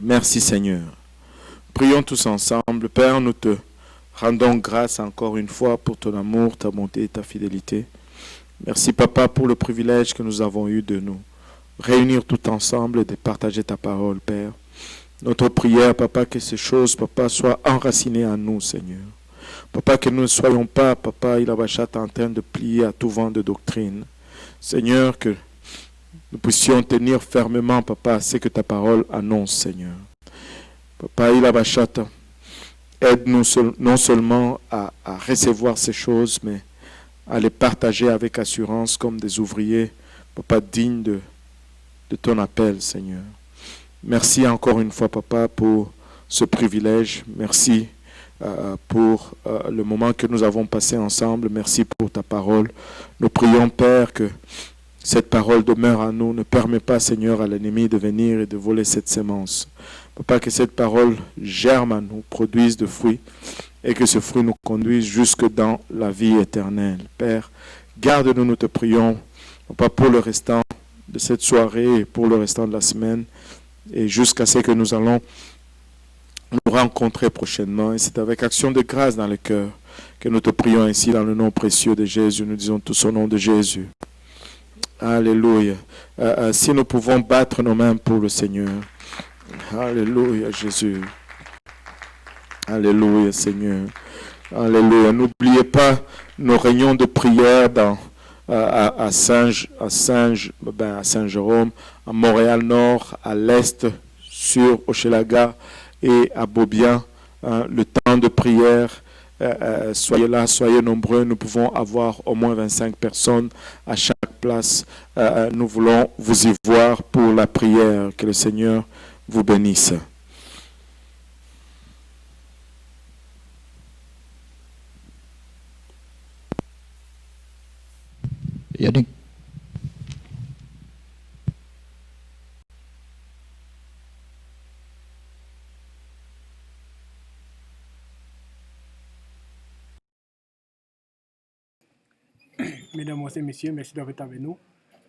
Merci Seigneur. Prions tous ensemble. Père, nous te rendons grâce encore une fois pour ton amour, ta bonté et ta fidélité. Merci Papa pour le privilège que nous avons eu de nous réunir tout ensemble et de partager ta parole, Père. Notre prière, Papa, que ces choses, Papa, soient enracinées en nous, Seigneur. Papa, que nous ne soyons pas, Papa, il a en train de plier à tout vent de doctrine. Seigneur, que nous puissions tenir fermement, Papa, ce que ta parole annonce, Seigneur. Papa, il a aide-nous non seulement à recevoir ces choses, mais à les partager avec assurance comme des ouvriers, Papa, dignes de ton appel, Seigneur. Merci encore une fois, Papa, pour ce privilège. Merci pour le moment que nous avons passé ensemble. Merci pour ta parole. Nous prions, Père, que cette parole demeure en nous. Ne permet pas, Seigneur, à l'ennemi de venir et de voler cette sémence. Papa, que cette parole germe en nous, produise de fruits, et que ce fruit nous conduise jusque dans la vie éternelle. Père, garde-nous, nous te prions, Papa, pour le restant de cette soirée et pour le restant de la semaine et jusqu'à ce que nous allons nous rencontrer prochainement. Et c'est avec action de grâce dans le cœur que nous te prions ainsi dans le nom précieux de Jésus. Nous disons tous au nom de Jésus. Alléluia. Si nous pouvons battre nos mains pour le Seigneur. Alléluia, Jésus. Alléluia, Seigneur. Alléluia. N'oubliez pas nos réunions de prière à Saint-Jérôme, à Montréal-Nord, à l'Est, sur Hochelaga et à Beaubien. Le temps de prière, soyez là, soyez nombreux. Nous pouvons avoir au moins 25 personnes à chaque place. Nous voulons vous y voir pour la prière. Que le Seigneur vous bénisse. Yannick. Mesdames et messieurs, merci d'avoir été avec nous.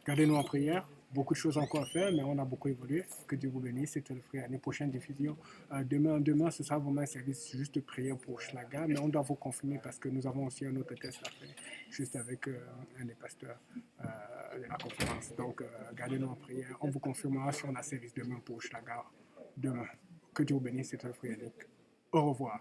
Gardez-nous en prière. Beaucoup de choses encore à faire, mais on a beaucoup évolué. Que Dieu vous bénisse. C'était le frère. L'année prochaine diffusion. Demain, ce sera vraiment un service juste de prière pour Schlaga, mais on doit vous confirmer parce que nous avons aussi un autre test à faire, juste avec un des pasteurs à la conférence. Donc, gardez-nous en prière. On vous confirmera si on a service demain pour Schlaga. Demain. Que Dieu vous bénisse. C'était le frère. Au revoir.